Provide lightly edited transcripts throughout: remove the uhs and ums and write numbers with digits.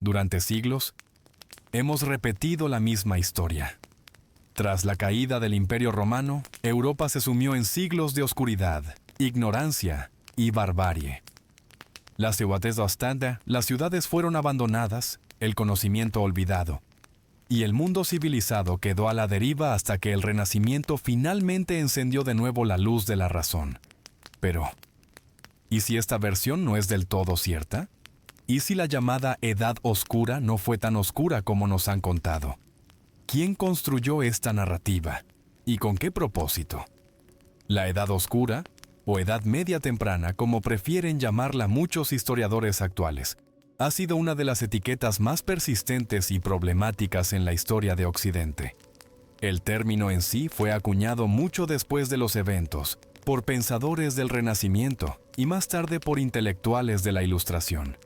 Durante siglos, hemos repetido la misma historia. Tras la caída del Imperio Romano, Europa se sumió en siglos de oscuridad, ignorancia y barbarie. Las ciudades fueron abandonadas, el conocimiento olvidado, y el mundo civilizado quedó a la deriva hasta que el Renacimiento finalmente encendió de nuevo la luz de la razón. Pero, ¿y si esta versión no es del todo cierta? ¿Y si la llamada Edad Oscura no fue tan oscura como nos han contado? ¿Quién construyó esta narrativa? ¿Y con qué propósito? La Edad Oscura, o Edad Media Temprana, como prefieren llamarla muchos historiadores actuales, ha sido una de las etiquetas más persistentes y problemáticas en la historia de Occidente. El término en sí fue acuñado mucho después de los eventos, por pensadores del Renacimiento y más tarde por intelectuales de la Ilustración.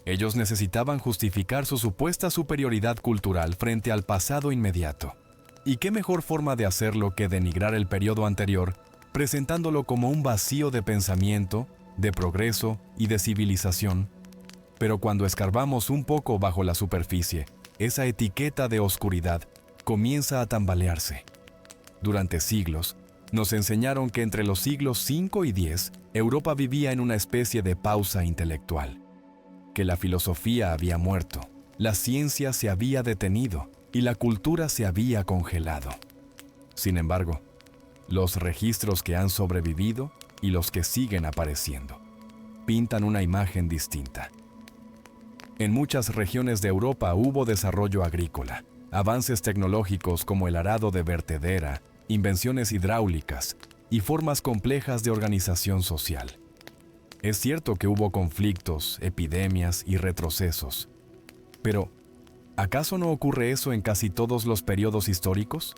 Ellos necesitaban justificar su supuesta superioridad cultural frente al pasado inmediato. ¿Y qué mejor forma de hacerlo que denigrar el periodo anterior, presentándolo como un vacío de pensamiento, de progreso y de civilización? Pero cuando escarbamos un poco bajo la superficie, esa etiqueta de oscuridad comienza a tambalearse. Durante siglos, nos enseñaron que entre los siglos V y X, Europa vivía en una especie de pausa intelectual, que la filosofía había muerto, la ciencia se había detenido y la cultura se había congelado. Sin embargo, los registros que han sobrevivido y los que siguen apareciendo pintan una imagen distinta. En muchas regiones de Europa hubo desarrollo agrícola, avances tecnológicos como el arado de vertedera, invenciones hidráulicas y formas complejas de organización social. Es cierto que hubo conflictos, epidemias y retrocesos, pero ¿acaso no ocurre eso en casi todos los periodos históricos?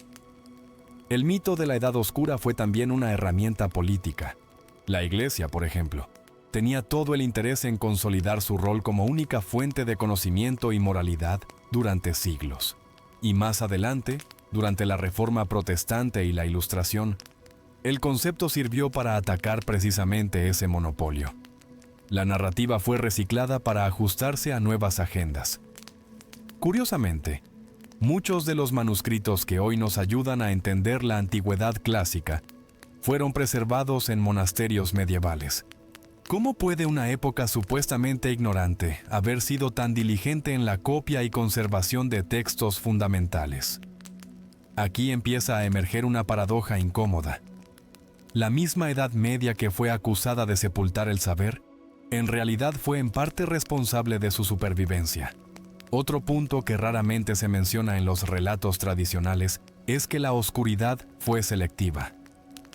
El mito de la Edad Oscura fue también una herramienta política. La Iglesia, por ejemplo, tenía todo el interés en consolidar su rol como única fuente de conocimiento y moralidad durante siglos. Y más adelante, durante la Reforma Protestante y la Ilustración, el concepto sirvió para atacar precisamente ese monopolio. La narrativa fue reciclada para ajustarse a nuevas agendas. Curiosamente, muchos de los manuscritos que hoy nos ayudan a entender la antigüedad clásica fueron preservados en monasterios medievales. ¿Cómo puede una época supuestamente ignorante haber sido tan diligente en la copia y conservación de textos fundamentales? Aquí empieza a emerger una paradoja incómoda. La misma Edad Media que fue acusada de sepultar el saber, en realidad fue en parte responsable de su supervivencia. Otro punto que raramente se menciona en los relatos tradicionales es que la oscuridad fue selectiva.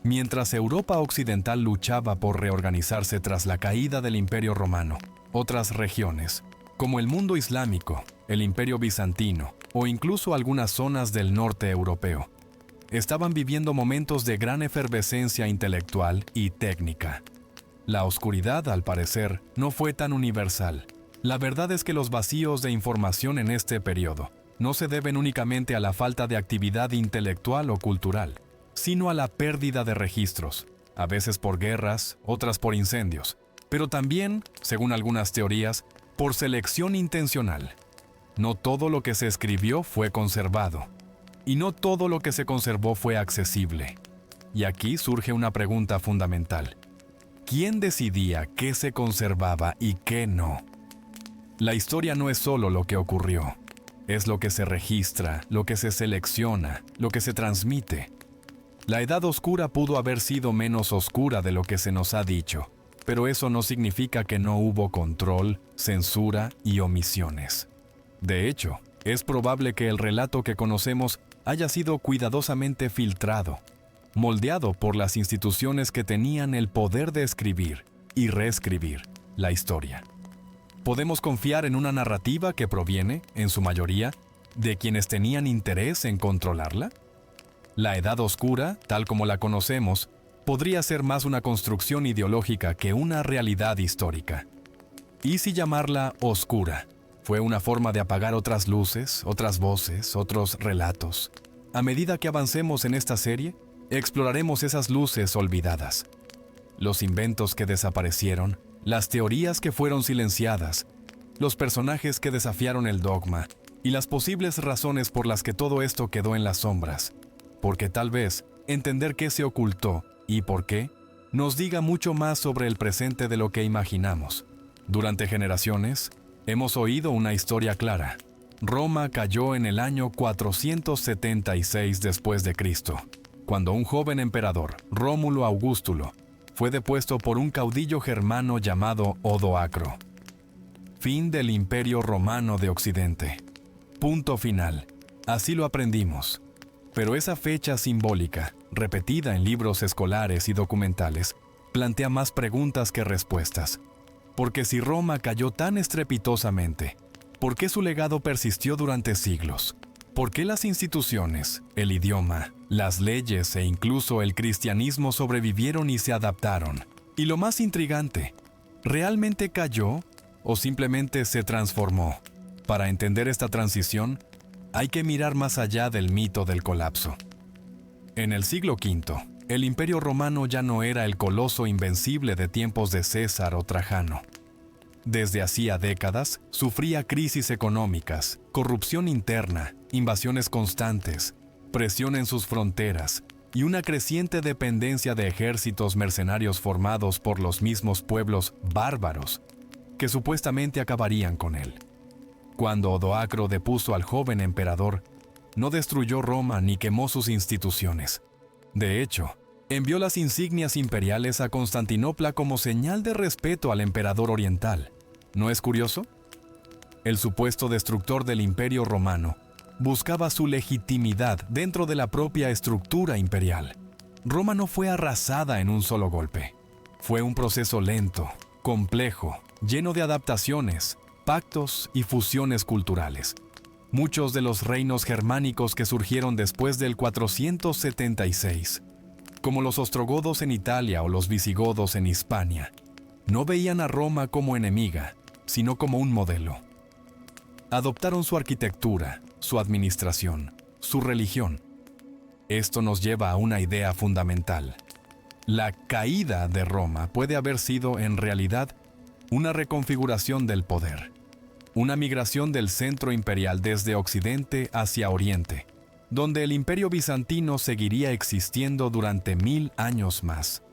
Mientras Europa occidental luchaba por reorganizarse tras la caída del Imperio Romano, otras regiones, como el mundo islámico, el Imperio bizantino o incluso algunas zonas del norte europeo, estaban viviendo momentos de gran efervescencia intelectual y técnica. La oscuridad, al parecer, no fue tan universal. La verdad es que los vacíos de información en este periodo no se deben únicamente a la falta de actividad intelectual o cultural, sino a la pérdida de registros, a veces por guerras, otras por incendios, pero también, según algunas teorías, por selección intencional. No todo lo que se escribió fue conservado, y no todo lo que se conservó fue accesible. Y aquí surge una pregunta fundamental. ¿Quién decidía qué se conservaba y qué no? La historia no es solo lo que ocurrió, es lo que se registra, lo que se selecciona, lo que se transmite. La Edad Oscura pudo haber sido menos oscura de lo que se nos ha dicho, pero eso no significa que no hubo control, censura y omisiones. De hecho, es probable que el relato que conocemos haya sido cuidadosamente filtrado, moldeado por las instituciones que tenían el poder de escribir y reescribir la historia. Podemos confiar en una narrativa que proviene, en su mayoría, de quienes tenían interés en controlarla. La Edad Oscura, tal como la conocemos, podría ser más una construcción ideológica que una realidad histórica. ¿Y si llamarla oscura? Fue una forma de apagar otras luces, otras voces, otros relatos. A medida que avancemos en esta serie, exploraremos esas luces olvidadas. Los inventos que desaparecieron, las teorías que fueron silenciadas, los personajes que desafiaron el dogma y las posibles razones por las que todo esto quedó en las sombras, porque tal vez entender qué se ocultó y por qué nos diga mucho más sobre el presente de lo que imaginamos. Durante generaciones, hemos oído una historia clara. Roma cayó en el año 476 después de Cristo, cuando un joven emperador, Rómulo Augustulo, fue depuesto por un caudillo germano llamado Odoacro. Fin del Imperio Romano de Occidente. Punto final. Así lo aprendimos. Pero esa fecha simbólica, repetida en libros escolares y documentales, plantea más preguntas que respuestas. Porque si Roma cayó tan estrepitosamente, ¿por qué su legado persistió durante siglos? ¿Por qué las instituciones, el idioma, las leyes e incluso el cristianismo sobrevivieron y se adaptaron? Y lo más intrigante, ¿realmente cayó o simplemente se transformó? Para entender esta transición, hay que mirar más allá del mito del colapso. En el siglo V, el Imperio Romano ya no era el coloso invencible de tiempos de César o Trajano. Desde hacía décadas, sufría crisis económicas, corrupción interna, invasiones constantes, presión en sus fronteras y una creciente dependencia de ejércitos mercenarios formados por los mismos pueblos bárbaros que supuestamente acabarían con él. Cuando Odoacro depuso al joven emperador, no destruyó Roma ni quemó sus instituciones. De hecho, envió las insignias imperiales a Constantinopla como señal de respeto al emperador oriental. ¿No es curioso? El supuesto destructor del Imperio Romano buscaba su legitimidad dentro de la propia estructura imperial. Roma no fue arrasada en un solo golpe. Fue un proceso lento, complejo, lleno de adaptaciones, pactos y fusiones culturales. Muchos de los reinos germánicos que surgieron después del 476, como los ostrogodos en Italia o los visigodos en Hispania, no veían a Roma como enemiga, sino como un modelo. Adoptaron su arquitectura, su administración, su religión. Esto nos lleva a una idea fundamental. La caída de Roma puede haber sido, en realidad, una reconfiguración del poder. Una migración del centro imperial desde Occidente hacia Oriente, donde el Imperio bizantino seguiría existiendo durante 1000 años más.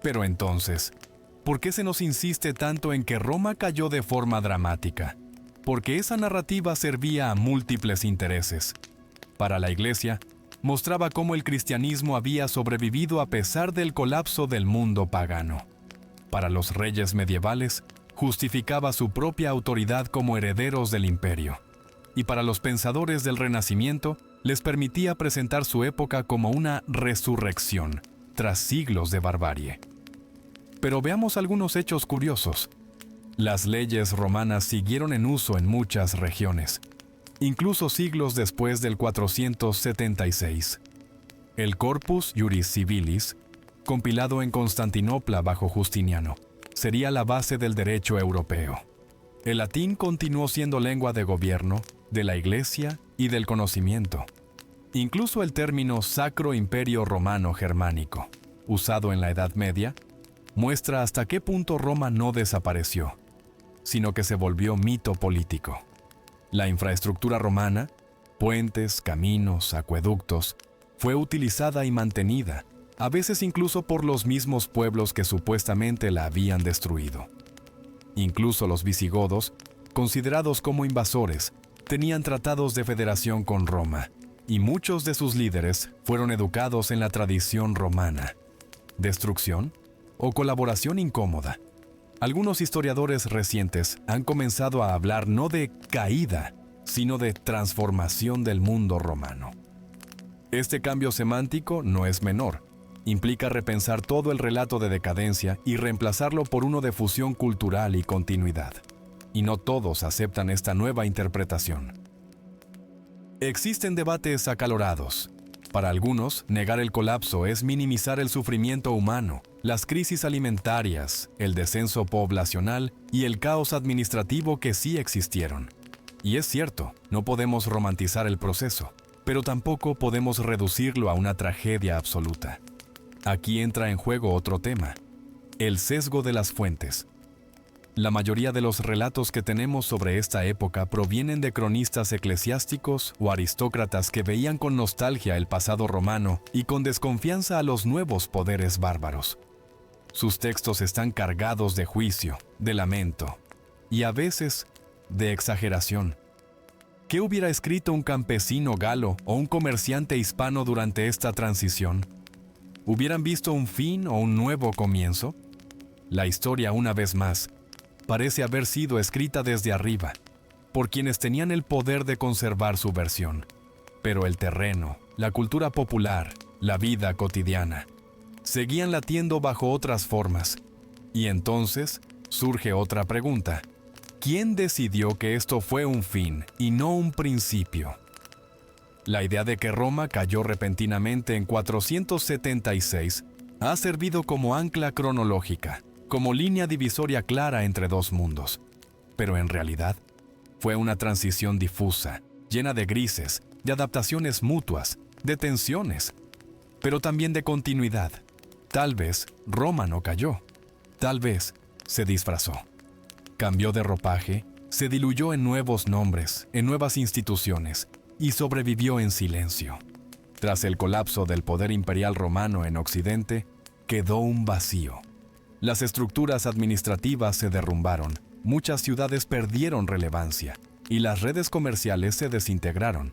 Pero entonces, ¿por qué se nos insiste tanto en que Roma cayó de forma dramática? Porque esa narrativa servía a múltiples intereses. Para la Iglesia, mostraba cómo el cristianismo había sobrevivido a pesar del colapso del mundo pagano. Para los reyes medievales, justificaba su propia autoridad como herederos del imperio. Y para los pensadores del Renacimiento, les permitía presentar su época como una resurrección, tras siglos de barbarie. Pero veamos algunos hechos curiosos. Las leyes romanas siguieron en uso en muchas regiones, incluso siglos después del 476. El Corpus Juris Civilis, compilado en Constantinopla bajo Justiniano, sería la base del derecho europeo. El latín continuó siendo lengua de gobierno, de la Iglesia y del conocimiento. Incluso el término Sacro Imperio Romano Germánico, usado en la Edad Media, muestra hasta qué punto Roma no desapareció, sino que se volvió mito político. La infraestructura romana, puentes, caminos, acueductos, fue utilizada y mantenida, a veces incluso por los mismos pueblos que supuestamente la habían destruido. Incluso los visigodos, considerados como invasores, tenían tratados de federación con Roma, y muchos de sus líderes fueron educados en la tradición romana. ¿Destrucción o colaboración incómoda? Algunos historiadores recientes han comenzado a hablar no de caída, sino de transformación del mundo romano. Este cambio semántico no es menor. Implica repensar todo el relato de decadencia y reemplazarlo por uno de fusión cultural y continuidad. Y no todos aceptan esta nueva interpretación. Existen debates acalorados. Para algunos, negar el colapso es minimizar el sufrimiento humano, las crisis alimentarias, el descenso poblacional y el caos administrativo que sí existieron. Y es cierto, no podemos romantizar el proceso, pero tampoco podemos reducirlo a una tragedia absoluta. Aquí entra en juego otro tema, el sesgo de las fuentes. La mayoría de los relatos que tenemos sobre esta época provienen de cronistas eclesiásticos o aristócratas que veían con nostalgia el pasado romano y con desconfianza a los nuevos poderes bárbaros. Sus textos están cargados de juicio, de lamento y a veces de exageración. ¿Qué hubiera escrito un campesino galo o un comerciante hispano durante esta transición? ¿Hubieran visto un fin o un nuevo comienzo? La historia, una vez más, parece haber sido escrita desde arriba, por quienes tenían el poder de conservar su versión. Pero el terreno, la cultura popular, la vida cotidiana, seguían latiendo bajo otras formas. Y entonces surge otra pregunta. ¿Quién decidió que esto fue un fin y no un principio? La idea de que Roma cayó repentinamente en 476 ha servido como ancla cronológica, como línea divisoria clara entre dos mundos. Pero en realidad, fue una transición difusa, llena de grises, de adaptaciones mutuas, de tensiones, pero también de continuidad. Tal vez Roma no cayó, tal vez se disfrazó. Cambió de ropaje, se diluyó en nuevos nombres, en nuevas instituciones, y sobrevivió en silencio. Tras el colapso del poder imperial romano en Occidente, quedó un vacío. Las estructuras administrativas se derrumbaron, muchas ciudades perdieron relevancia y las redes comerciales se desintegraron.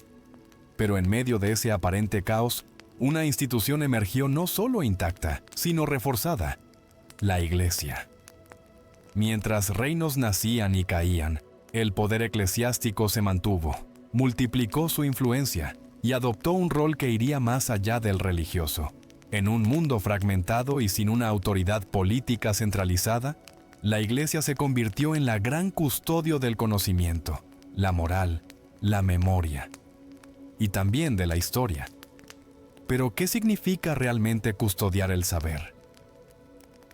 Pero en medio de ese aparente caos, una institución emergió no solo intacta, sino reforzada: la Iglesia. Mientras reinos nacían y caían, el poder eclesiástico se mantuvo, multiplicó su influencia y adoptó un rol que iría más allá del religioso. En un mundo fragmentado y sin una autoridad política centralizada, la Iglesia se convirtió en la gran custodio del conocimiento, la moral, la memoria y también de la historia. Pero, ¿qué significa realmente custodiar el saber?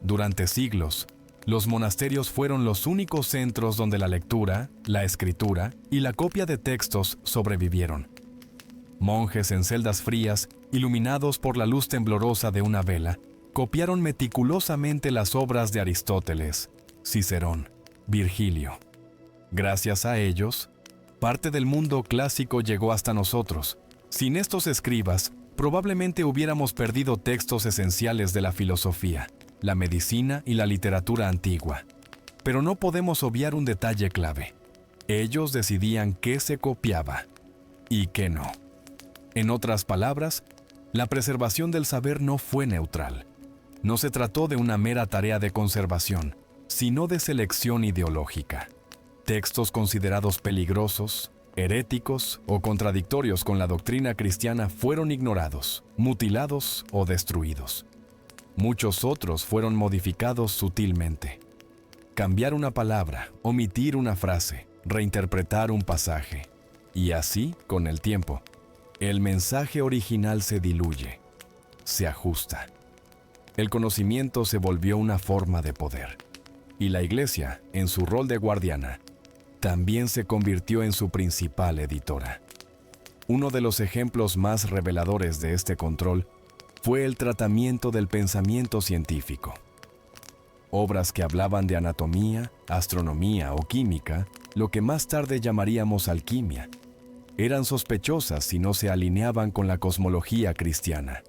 Durante siglos, los monasterios fueron los únicos centros donde la lectura, la escritura y la copia de textos sobrevivieron. Monjes en celdas frías, iluminados por la luz temblorosa de una vela, copiaron meticulosamente las obras de Aristóteles, Cicerón, Virgilio. Gracias a ellos, parte del mundo clásico llegó hasta nosotros. Sin estos escribas, probablemente hubiéramos perdido textos esenciales de la filosofía, la medicina y la literatura antigua. Pero no podemos obviar un detalle clave. Ellos decidían qué se copiaba y qué no. En otras palabras, la preservación del saber no fue neutral. No se trató de una mera tarea de conservación, sino de selección ideológica. Textos considerados peligrosos, heréticos o contradictorios con la doctrina cristiana fueron ignorados, mutilados o destruidos. Muchos otros fueron modificados sutilmente. Cambiar una palabra, omitir una frase, reinterpretar un pasaje. Y así, con el tiempo, el mensaje original se diluye, se ajusta. El conocimiento se volvió una forma de poder. Y la Iglesia, en su rol de guardiana, también se convirtió en su principal editora. Uno de los ejemplos más reveladores de este control fue el tratamiento del pensamiento científico. Obras que hablaban de anatomía, astronomía o química, lo que más tarde llamaríamos alquimia, eran sospechosas si no se alineaban con la cosmología cristiana.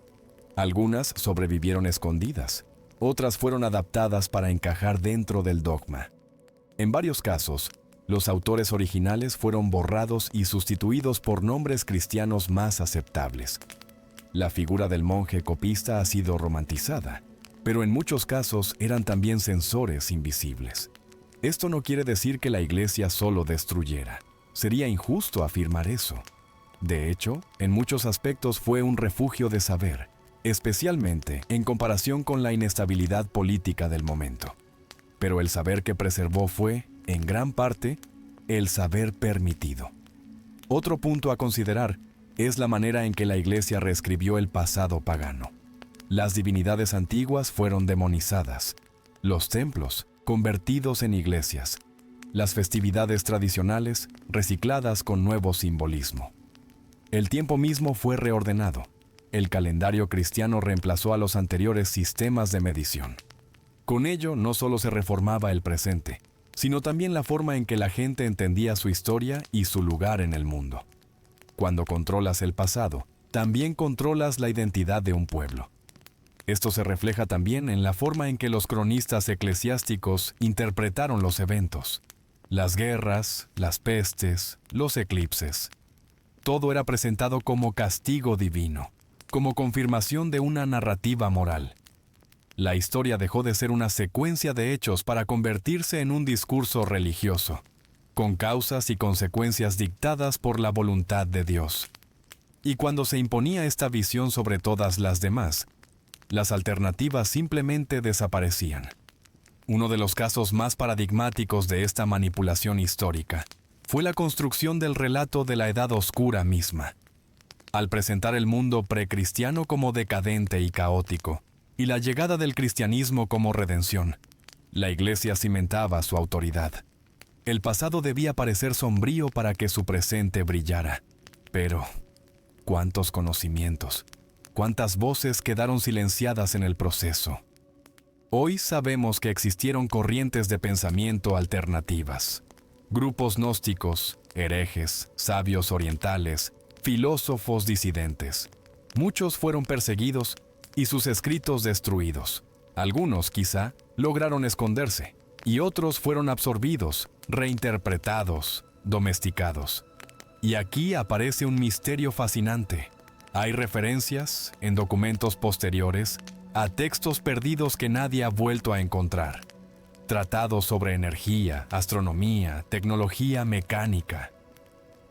Algunas sobrevivieron escondidas, otras fueron adaptadas para encajar dentro del dogma. En varios casos, los autores originales fueron borrados y sustituidos por nombres cristianos más aceptables. La figura del monje copista ha sido romantizada, pero en muchos casos eran también censores invisibles. Esto no quiere decir que la Iglesia solo destruyera. Sería injusto afirmar eso. De hecho, en muchos aspectos fue un refugio de saber, especialmente en comparación con la inestabilidad política del momento. Pero el saber que preservó fue, en gran parte, el saber permitido. Otro punto a considerar es la manera en que la Iglesia reescribió el pasado pagano. Las divinidades antiguas fueron demonizadas, los templos convertidos en iglesias, las festividades tradicionales recicladas con nuevo simbolismo. El tiempo mismo fue reordenado. El calendario cristiano reemplazó a los anteriores sistemas de medición. Con ello, no solo se reformaba el presente, sino también la forma en que la gente entendía su historia y su lugar en el mundo. Cuando controlas el pasado, también controlas la identidad de un pueblo. Esto se refleja también en la forma en que los cronistas eclesiásticos interpretaron los eventos. Las guerras, las pestes, los eclipses. Todo era presentado como castigo divino, como confirmación de una narrativa moral. La historia dejó de ser una secuencia de hechos para convertirse en un discurso religioso, con causas y consecuencias dictadas por la voluntad de Dios. Y cuando se imponía esta visión sobre todas las demás, las alternativas simplemente desaparecían. Uno de los casos más paradigmáticos de esta manipulación histórica fue la construcción del relato de la Edad Oscura misma. Al presentar el mundo precristiano como decadente y caótico, y la llegada del cristianismo como redención, la Iglesia cimentaba su autoridad. El pasado debía parecer sombrío para que su presente brillara. Pero, ¿cuántos conocimientos? ¿Cuántas voces quedaron silenciadas en el proceso? Hoy sabemos que existieron corrientes de pensamiento alternativas. Grupos gnósticos, herejes, sabios orientales, filósofos disidentes. Muchos fueron perseguidos y sus escritos destruidos. Algunos, quizá, lograron esconderse, y otros fueron absorbidos, reinterpretados, domesticados. Y aquí aparece un misterio fascinante. Hay referencias, en documentos posteriores, a textos perdidos que nadie ha vuelto a encontrar. Tratados sobre energía, astronomía, tecnología mecánica.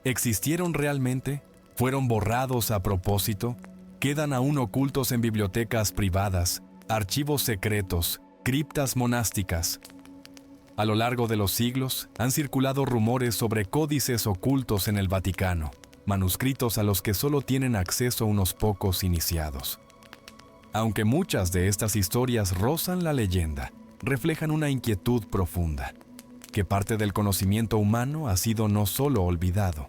¿Existieron realmente? ¿Fueron borrados a propósito? ¿Quedan aún ocultos en bibliotecas privadas, archivos secretos, criptas monásticas? A lo largo de los siglos, han circulado rumores sobre códices ocultos en el Vaticano, manuscritos a los que solo tienen acceso unos pocos iniciados. Aunque muchas de estas historias rozan la leyenda, reflejan una inquietud profunda, que parte del conocimiento humano ha sido no solo olvidado,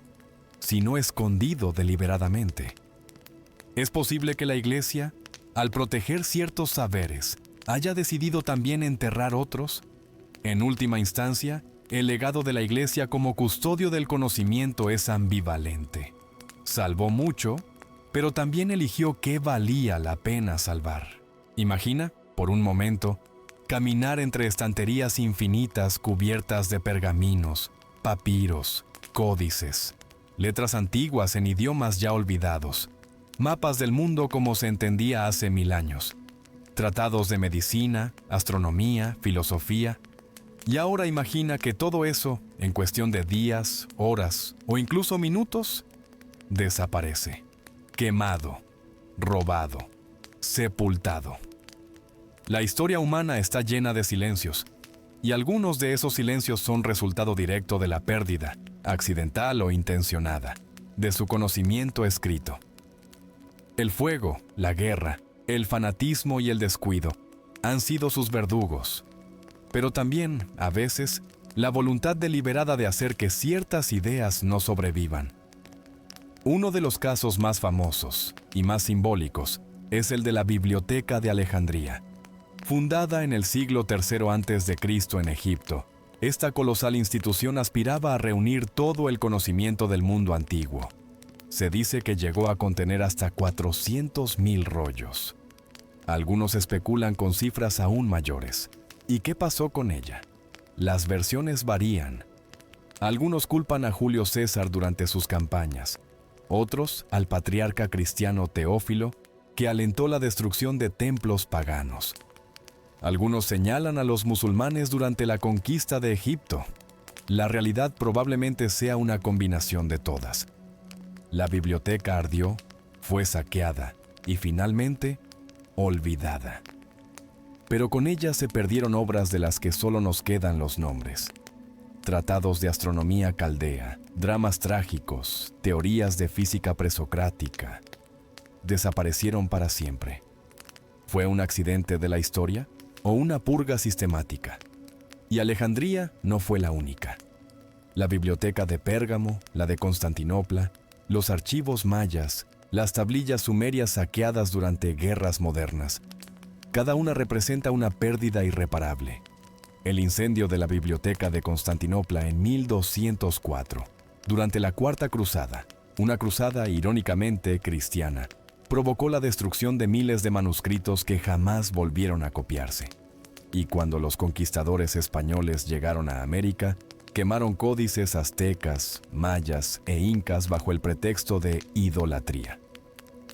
sino escondido deliberadamente. Es posible que la Iglesia, al proteger ciertos saberes, haya decidido también enterrar otros. En última instancia, el legado de la Iglesia como custodio del conocimiento es ambivalente. Salvó mucho, pero también eligió qué valía la pena salvar. Imagina, por un momento, caminar entre estanterías infinitas cubiertas de pergaminos, papiros, códices, letras antiguas en idiomas ya olvidados, mapas del mundo como se entendía hace 1000 años, tratados de medicina, astronomía, filosofía. Y ahora imagina que todo eso, en cuestión de días, horas o incluso minutos, desaparece, quemado, robado, sepultado. La historia humana está llena de silencios, y algunos de esos silencios son resultado directo de la pérdida, accidental o intencionada, de su conocimiento escrito. El fuego, la guerra, el fanatismo y el descuido han sido sus verdugos. Pero también, a veces, la voluntad deliberada de hacer que ciertas ideas no sobrevivan. Uno de los casos más famosos y más simbólicos es el de la Biblioteca de Alejandría. Fundada en el siglo III a.C. en Egipto, esta colosal institución aspiraba a reunir todo el conocimiento del mundo antiguo. Se dice que llegó a contener hasta 400.000 rollos. Algunos especulan con cifras aún mayores. ¿Y qué pasó con ella? Las versiones varían. Algunos culpan a Julio César durante sus campañas, otros al patriarca cristiano Teófilo, que alentó la destrucción de templos paganos. Algunos señalan a los musulmanes durante la conquista de Egipto. La realidad probablemente sea una combinación de todas. La biblioteca ardió, fue saqueada y finalmente olvidada. Pero con ella se perdieron obras de las que solo nos quedan los nombres. Tratados de astronomía caldea, dramas trágicos, teorías de física presocrática. Desaparecieron para siempre. ¿Fue un accidente de la historia o una purga sistemática? Y Alejandría no fue la única. La biblioteca de Pérgamo, la de Constantinopla, los archivos mayas, las tablillas sumerias saqueadas durante guerras modernas. Cada una representa una pérdida irreparable. El incendio de la Biblioteca de Constantinopla en 1204, durante la Cuarta Cruzada, una cruzada irónicamente cristiana, provocó la destrucción de miles de manuscritos que jamás volvieron a copiarse. Y cuando los conquistadores españoles llegaron a América, quemaron códices aztecas, mayas e incas bajo el pretexto de idolatría.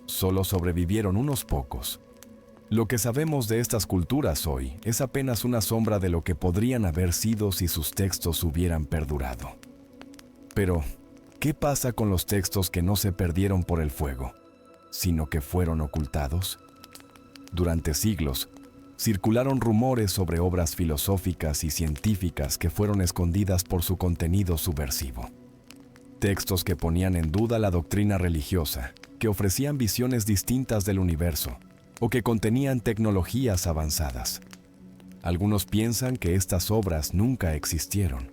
Solo sobrevivieron unos pocos. Lo que sabemos de estas culturas hoy es apenas una sombra de lo que podrían haber sido si sus textos hubieran perdurado. Pero, ¿qué pasa con los textos que no se perdieron por el fuego, sino que fueron ocultados? Durante siglos, circularon rumores sobre obras filosóficas y científicas que fueron escondidas por su contenido subversivo. Textos que ponían en duda la doctrina religiosa, que ofrecían visiones distintas del universo, o que contenían tecnologías avanzadas. Algunos piensan que estas obras nunca existieron.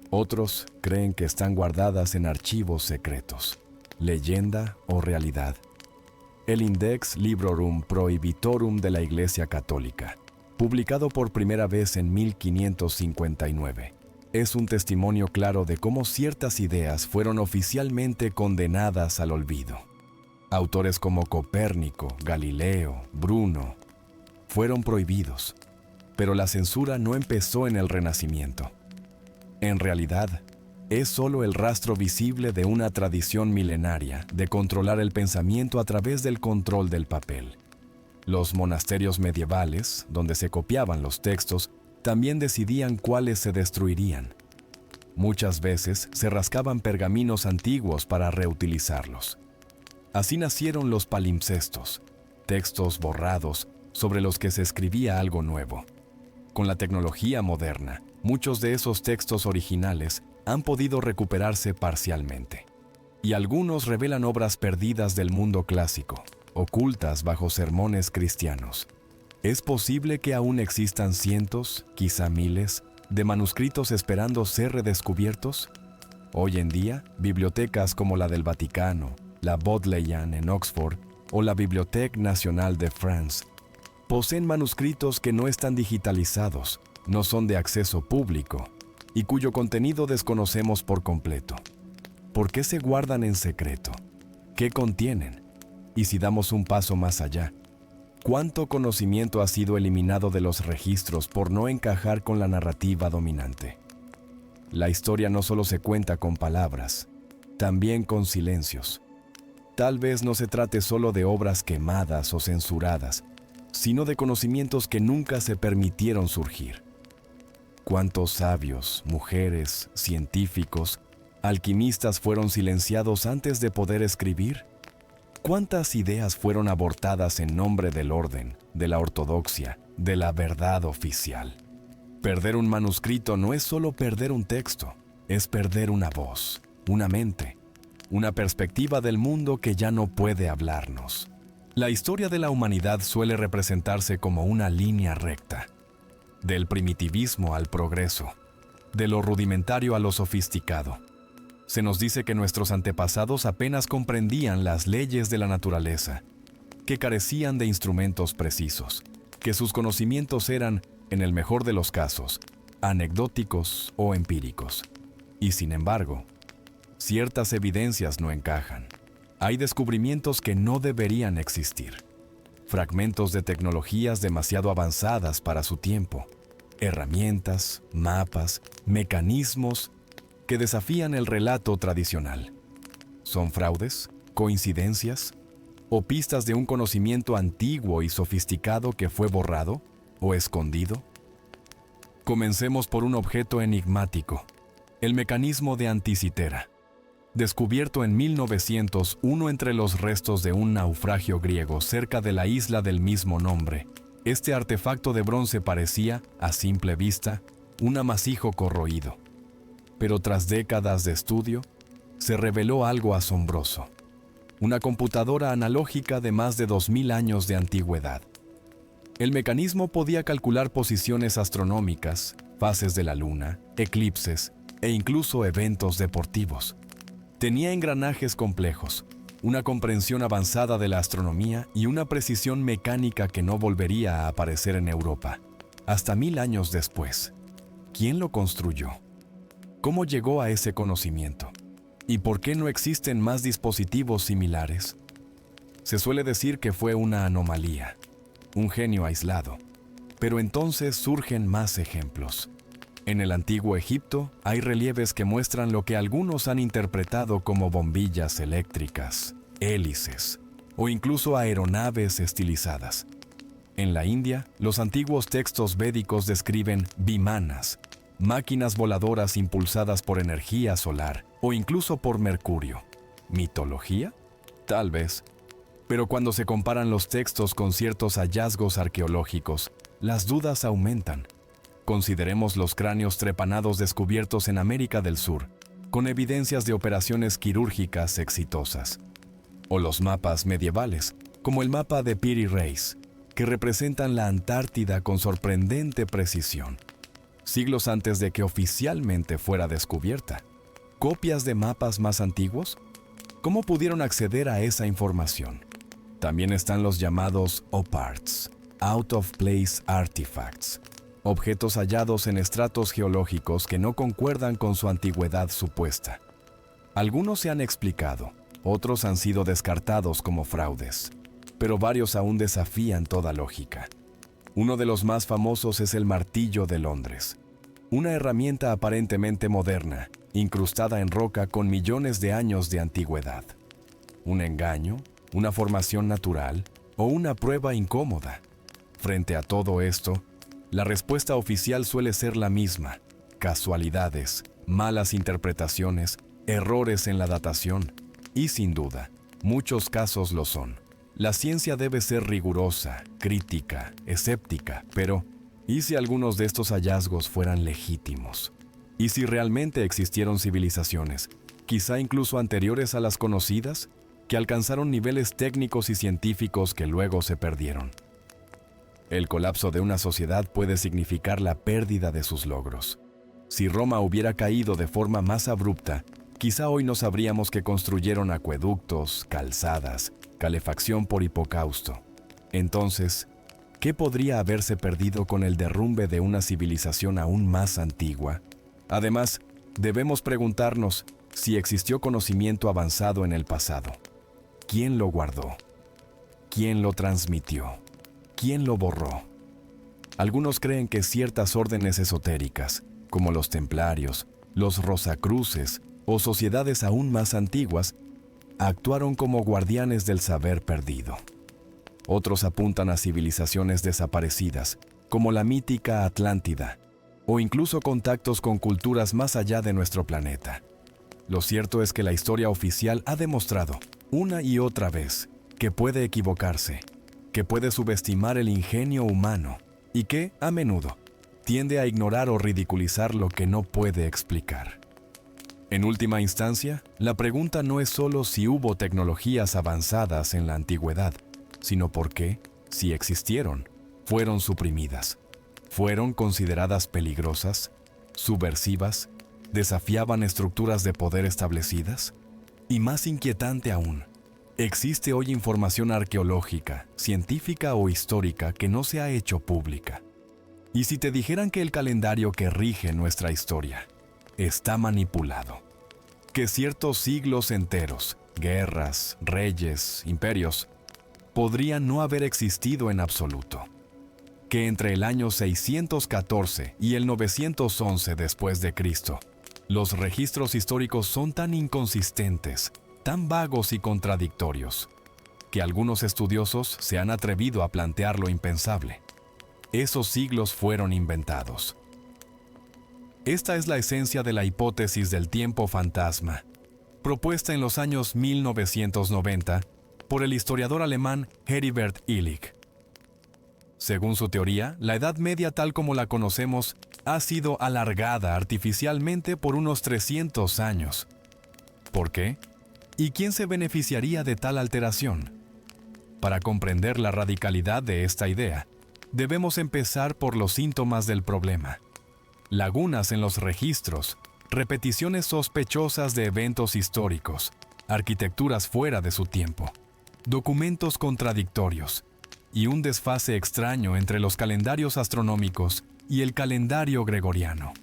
Otros creen que están guardadas en archivos secretos, leyenda o realidad. El Index Librorum Prohibitorum de la Iglesia Católica, publicado por primera vez en 1559, es un testimonio claro de cómo ciertas ideas fueron oficialmente condenadas al olvido. Autores como Copérnico, Galileo, Bruno, fueron prohibidos, pero la censura no empezó en el Renacimiento. En realidad, es solo el rastro visible de una tradición milenaria de controlar el pensamiento a través del control del papel. Los monasterios medievales, donde se copiaban los textos, también decidían cuáles se destruirían. Muchas veces se rascaban pergaminos antiguos para reutilizarlos. Así nacieron los palimpsestos, textos borrados sobre los que se escribía algo nuevo. Con la tecnología moderna, muchos de esos textos originales han podido recuperarse parcialmente. Y algunos revelan obras perdidas del mundo clásico, ocultas bajo sermones cristianos. ¿Es posible que aún existan cientos, quizá miles, de manuscritos esperando ser redescubiertos? Hoy en día, bibliotecas como la del Vaticano, la Bodleian en Oxford o la Bibliothèque Nationale de France poseen manuscritos que no están digitalizados, no son de acceso público y cuyo contenido desconocemos por completo. ¿Por qué se guardan en secreto? ¿Qué contienen? Y si damos un paso más allá, ¿cuánto conocimiento ha sido eliminado de los registros por no encajar con la narrativa dominante? La historia no solo se cuenta con palabras, también con silencios. Tal vez no se trate solo de obras quemadas o censuradas, sino de conocimientos que nunca se permitieron surgir. ¿Cuántos sabios, mujeres, científicos, alquimistas fueron silenciados antes de poder escribir? ¿Cuántas ideas fueron abortadas en nombre del orden, de la ortodoxia, de la verdad oficial? Perder un manuscrito no es solo perder un texto, es perder una voz, una mente, una perspectiva del mundo que ya no puede hablarnos. La historia de la humanidad suele representarse como una línea recta, del primitivismo al progreso, de lo rudimentario a lo sofisticado. Se nos dice que nuestros antepasados apenas comprendían las leyes de la naturaleza, que carecían de instrumentos precisos, que sus conocimientos eran, en el mejor de los casos, anecdóticos o empíricos. Y sin embargo, ciertas evidencias no encajan. Hay descubrimientos que no deberían existir. Fragmentos de tecnologías demasiado avanzadas para su tiempo. Herramientas, mapas, mecanismos que desafían el relato tradicional. ¿Son fraudes? ¿Coincidencias? ¿O pistas de un conocimiento antiguo y sofisticado que fue borrado o escondido? Comencemos por un objeto enigmático, el mecanismo de Anticitera. Descubierto en 1901 entre los restos de un naufragio griego cerca de la isla del mismo nombre, este artefacto de bronce parecía, a simple vista, un amasijo corroído. Pero tras décadas de estudio, se reveló algo asombroso. Una computadora analógica de más de 2000 años de antigüedad. El mecanismo podía calcular posiciones astronómicas, fases de la luna, eclipses e incluso eventos deportivos. Tenía engranajes complejos, una comprensión avanzada de la astronomía y una precisión mecánica que no volvería a aparecer en Europa, hasta 1000 años después. ¿Quién lo construyó? ¿Cómo llegó a ese conocimiento? ¿Y por qué no existen más dispositivos similares? Se suele decir que fue una anomalía, un genio aislado, pero entonces surgen más ejemplos. En el antiguo Egipto hay relieves que muestran lo que algunos han interpretado como bombillas eléctricas, hélices o incluso aeronaves estilizadas. En la India, los antiguos textos védicos describen vimanas, máquinas voladoras impulsadas por energía solar o incluso por mercurio. ¿Mitología? Tal vez. Pero cuando se comparan los textos con ciertos hallazgos arqueológicos, las dudas aumentan. Consideremos los cráneos trepanados descubiertos en América del Sur, con evidencias de operaciones quirúrgicas exitosas. O los mapas medievales, como el mapa de Piri Reis, que representan la Antártida con sorprendente precisión, siglos antes de que oficialmente fuera descubierta. ¿Copias de mapas más antiguos? ¿Cómo pudieron acceder a esa información? También están los llamados OPARTs, Out of Place Artifacts, objetos hallados en estratos geológicos que no concuerdan con su antigüedad supuesta. Algunos se han explicado, otros han sido descartados como fraudes, pero varios aún desafían toda lógica. Uno de los más famosos es el martillo de Londres, una herramienta aparentemente moderna, incrustada en roca con millones de años de antigüedad. ¿Un engaño? ¿Una formación natural? ¿O una prueba incómoda? Frente a todo esto, la respuesta oficial suele ser la misma: casualidades, malas interpretaciones, errores en la datación. Y sin duda, muchos casos lo son. La ciencia debe ser rigurosa, crítica, escéptica, pero ¿y si algunos de estos hallazgos fueran legítimos? ¿Y si realmente existieron civilizaciones, quizá incluso anteriores a las conocidas, que alcanzaron niveles técnicos y científicos que luego se perdieron? El colapso de una sociedad puede significar la pérdida de sus logros. Si Roma hubiera caído de forma más abrupta, quizá hoy no sabríamos que construyeron acueductos, calzadas, calefacción por hipocausto. Entonces, ¿qué podría haberse perdido con el derrumbe de una civilización aún más antigua? Además, debemos preguntarnos si existió conocimiento avanzado en el pasado. ¿Quién lo guardó? ¿Quién lo transmitió? ¿Quién lo borró? Algunos creen que ciertas órdenes esotéricas, como los templarios, los rosacruces o sociedades aún más antiguas, actuaron como guardianes del saber perdido. Otros apuntan a civilizaciones desaparecidas, como la mítica Atlántida, o incluso contactos con culturas más allá de nuestro planeta. Lo cierto es que la historia oficial ha demostrado, una y otra vez, que puede equivocarse, que puede subestimar el ingenio humano y que, a menudo, tiende a ignorar o ridiculizar lo que no puede explicar. En última instancia, la pregunta no es solo si hubo tecnologías avanzadas en la antigüedad, sino por qué, si existieron, fueron suprimidas. ¿Fueron consideradas peligrosas, subversivas, desafiaban estructuras de poder establecidas? Y más inquietante aún, existe hoy información arqueológica, científica o histórica que no se ha hecho pública. ¿Y si te dijeran que el calendario que rige nuestra historia está manipulado? Que ciertos siglos enteros, guerras, reyes, imperios, podrían no haber existido en absoluto. Que entre el año 614 y el 911 después de Cristo, los registros históricos son tan inconsistentes, tan vagos y contradictorios, que algunos estudiosos se han atrevido a plantear lo impensable. Esos siglos fueron inventados. Esta es la esencia de la hipótesis del tiempo fantasma, propuesta en los años 1990 por el historiador alemán Heribert Illig. Según su teoría, la Edad Media tal como la conocemos ha sido alargada artificialmente por unos 300 años. ¿Por qué? ¿Y quién se beneficiaría de tal alteración? Para comprender la radicalidad de esta idea, debemos empezar por los síntomas del problema. Lagunas en los registros, repeticiones sospechosas de eventos históricos, arquitecturas fuera de su tiempo, documentos contradictorios y un desfase extraño entre los calendarios astronómicos y el calendario gregoriano.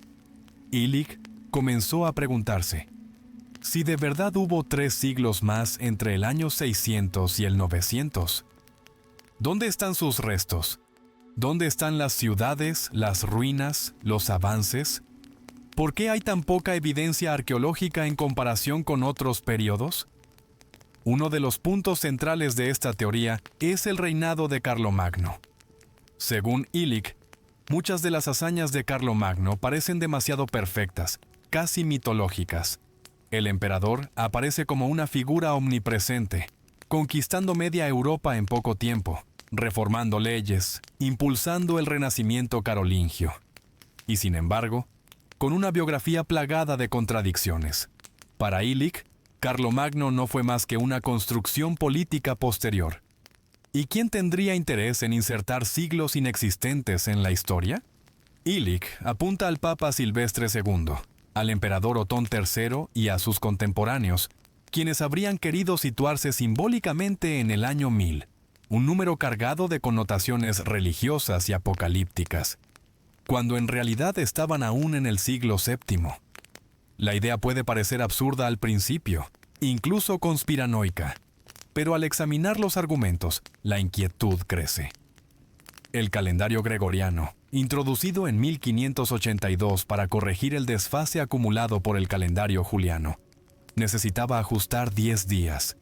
Illich comenzó a preguntarse, si de verdad hubo 3 siglos más entre el año 600 y el 900, ¿dónde están sus restos? ¿Dónde están las ciudades, las ruinas, los avances? ¿Por qué hay tan poca evidencia arqueológica en comparación con otros periodos? Uno de los puntos centrales de esta teoría es el reinado de Carlomagno. Según Illich, muchas de las hazañas de Carlomagno parecen demasiado perfectas, casi mitológicas. El emperador aparece como una figura omnipresente, conquistando media Europa en poco tiempo, reformando leyes, impulsando el renacimiento carolingio. Y sin embargo, con una biografía plagada de contradicciones. Para Illich, Carlomagno no fue más que una construcción política posterior. ¿Y quién tendría interés en insertar siglos inexistentes en la historia? Illich apunta al Papa Silvestre II, al emperador Otón III y a sus contemporáneos, quienes habrían querido situarse simbólicamente en el año 1000, un número cargado de connotaciones religiosas y apocalípticas, cuando en realidad estaban aún en el siglo VII. La idea puede parecer absurda al principio, incluso conspiranoica, pero al examinar los argumentos, la inquietud crece. El calendario gregoriano, introducido en 1582 para corregir el desfase acumulado por el calendario juliano, necesitaba ajustar 10 días.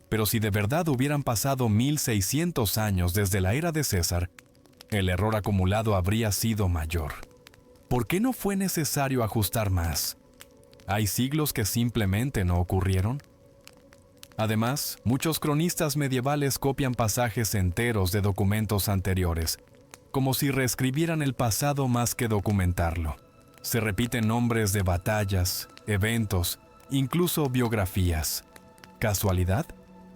Pero si de verdad hubieran pasado 1600 años desde la era de César, el error acumulado habría sido mayor. ¿Por qué no fue necesario ajustar más? ¿Hay siglos que simplemente no ocurrieron? Además, muchos cronistas medievales copian pasajes enteros de documentos anteriores, como si reescribieran el pasado más que documentarlo. Se repiten nombres de batallas, eventos, incluso biografías. ¿Casualidad?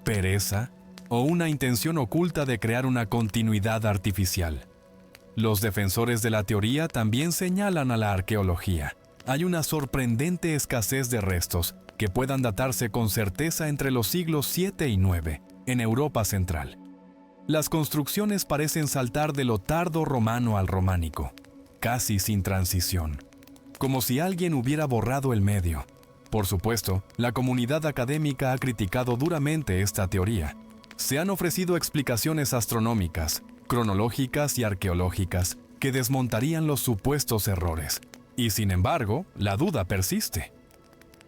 ¿Pereza? ¿O una intención oculta de crear una continuidad artificial? Los defensores de la teoría también señalan a la arqueología. Hay una sorprendente escasez de restos que puedan datarse con certeza entre los siglos 7 y 9 en Europa Central. Las construcciones parecen saltar de lo tardo romano al románico, casi sin transición, como si alguien hubiera borrado el medio. Por supuesto, la comunidad académica ha criticado duramente esta teoría. Se han ofrecido explicaciones astronómicas, cronológicas y arqueológicas que desmontarían los supuestos errores. Y sin embargo, la duda persiste.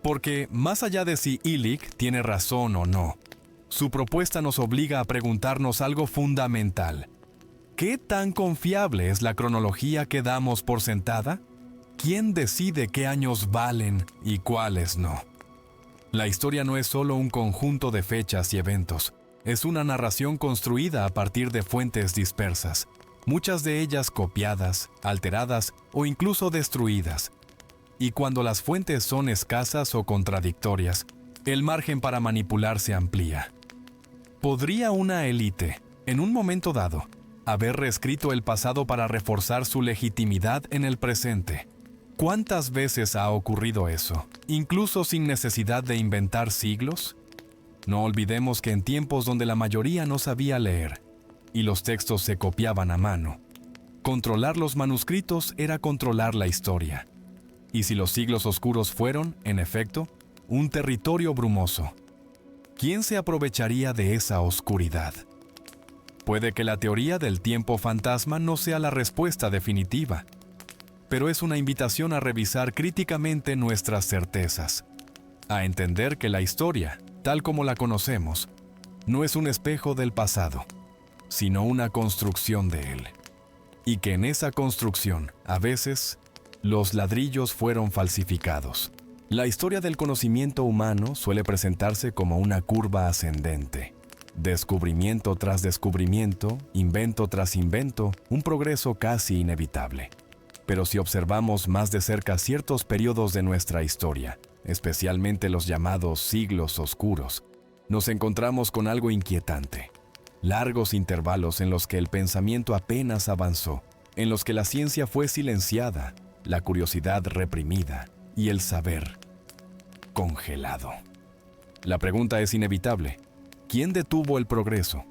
Porque, más allá de si Illich tiene razón o no, su propuesta nos obliga a preguntarnos algo fundamental. ¿Qué tan confiable es la cronología que damos por sentada? ¿Quién decide qué años valen y cuáles no? La historia no es solo un conjunto de fechas y eventos. Es una narración construida a partir de fuentes dispersas, muchas de ellas copiadas, alteradas o incluso destruidas. Y cuando las fuentes son escasas o contradictorias, el margen para manipular se amplía. ¿Podría una élite, en un momento dado, haber reescrito el pasado para reforzar su legitimidad en el presente? ¿Cuántas veces ha ocurrido eso, incluso sin necesidad de inventar siglos? No olvidemos que en tiempos donde la mayoría no sabía leer y los textos se copiaban a mano, controlar los manuscritos era controlar la historia. Y si los siglos oscuros fueron, en efecto, un territorio brumoso, ¿quién se aprovecharía de esa oscuridad? Puede que la teoría del tiempo fantasma no sea la respuesta definitiva, pero es una invitación a revisar críticamente nuestras certezas, a entender que la historia, tal como la conocemos, no es un espejo del pasado, sino una construcción de él. Y que en esa construcción, a veces, los ladrillos fueron falsificados. La historia del conocimiento humano suele presentarse como una curva ascendente. Descubrimiento tras descubrimiento, invento tras invento, un progreso casi inevitable. Pero si observamos más de cerca ciertos periodos de nuestra historia, especialmente los llamados siglos oscuros, nos encontramos con algo inquietante. Largos intervalos en los que el pensamiento apenas avanzó, en los que la ciencia fue silenciada, la curiosidad reprimida y el saber congelado. La pregunta es inevitable. ¿Quién detuvo el progreso?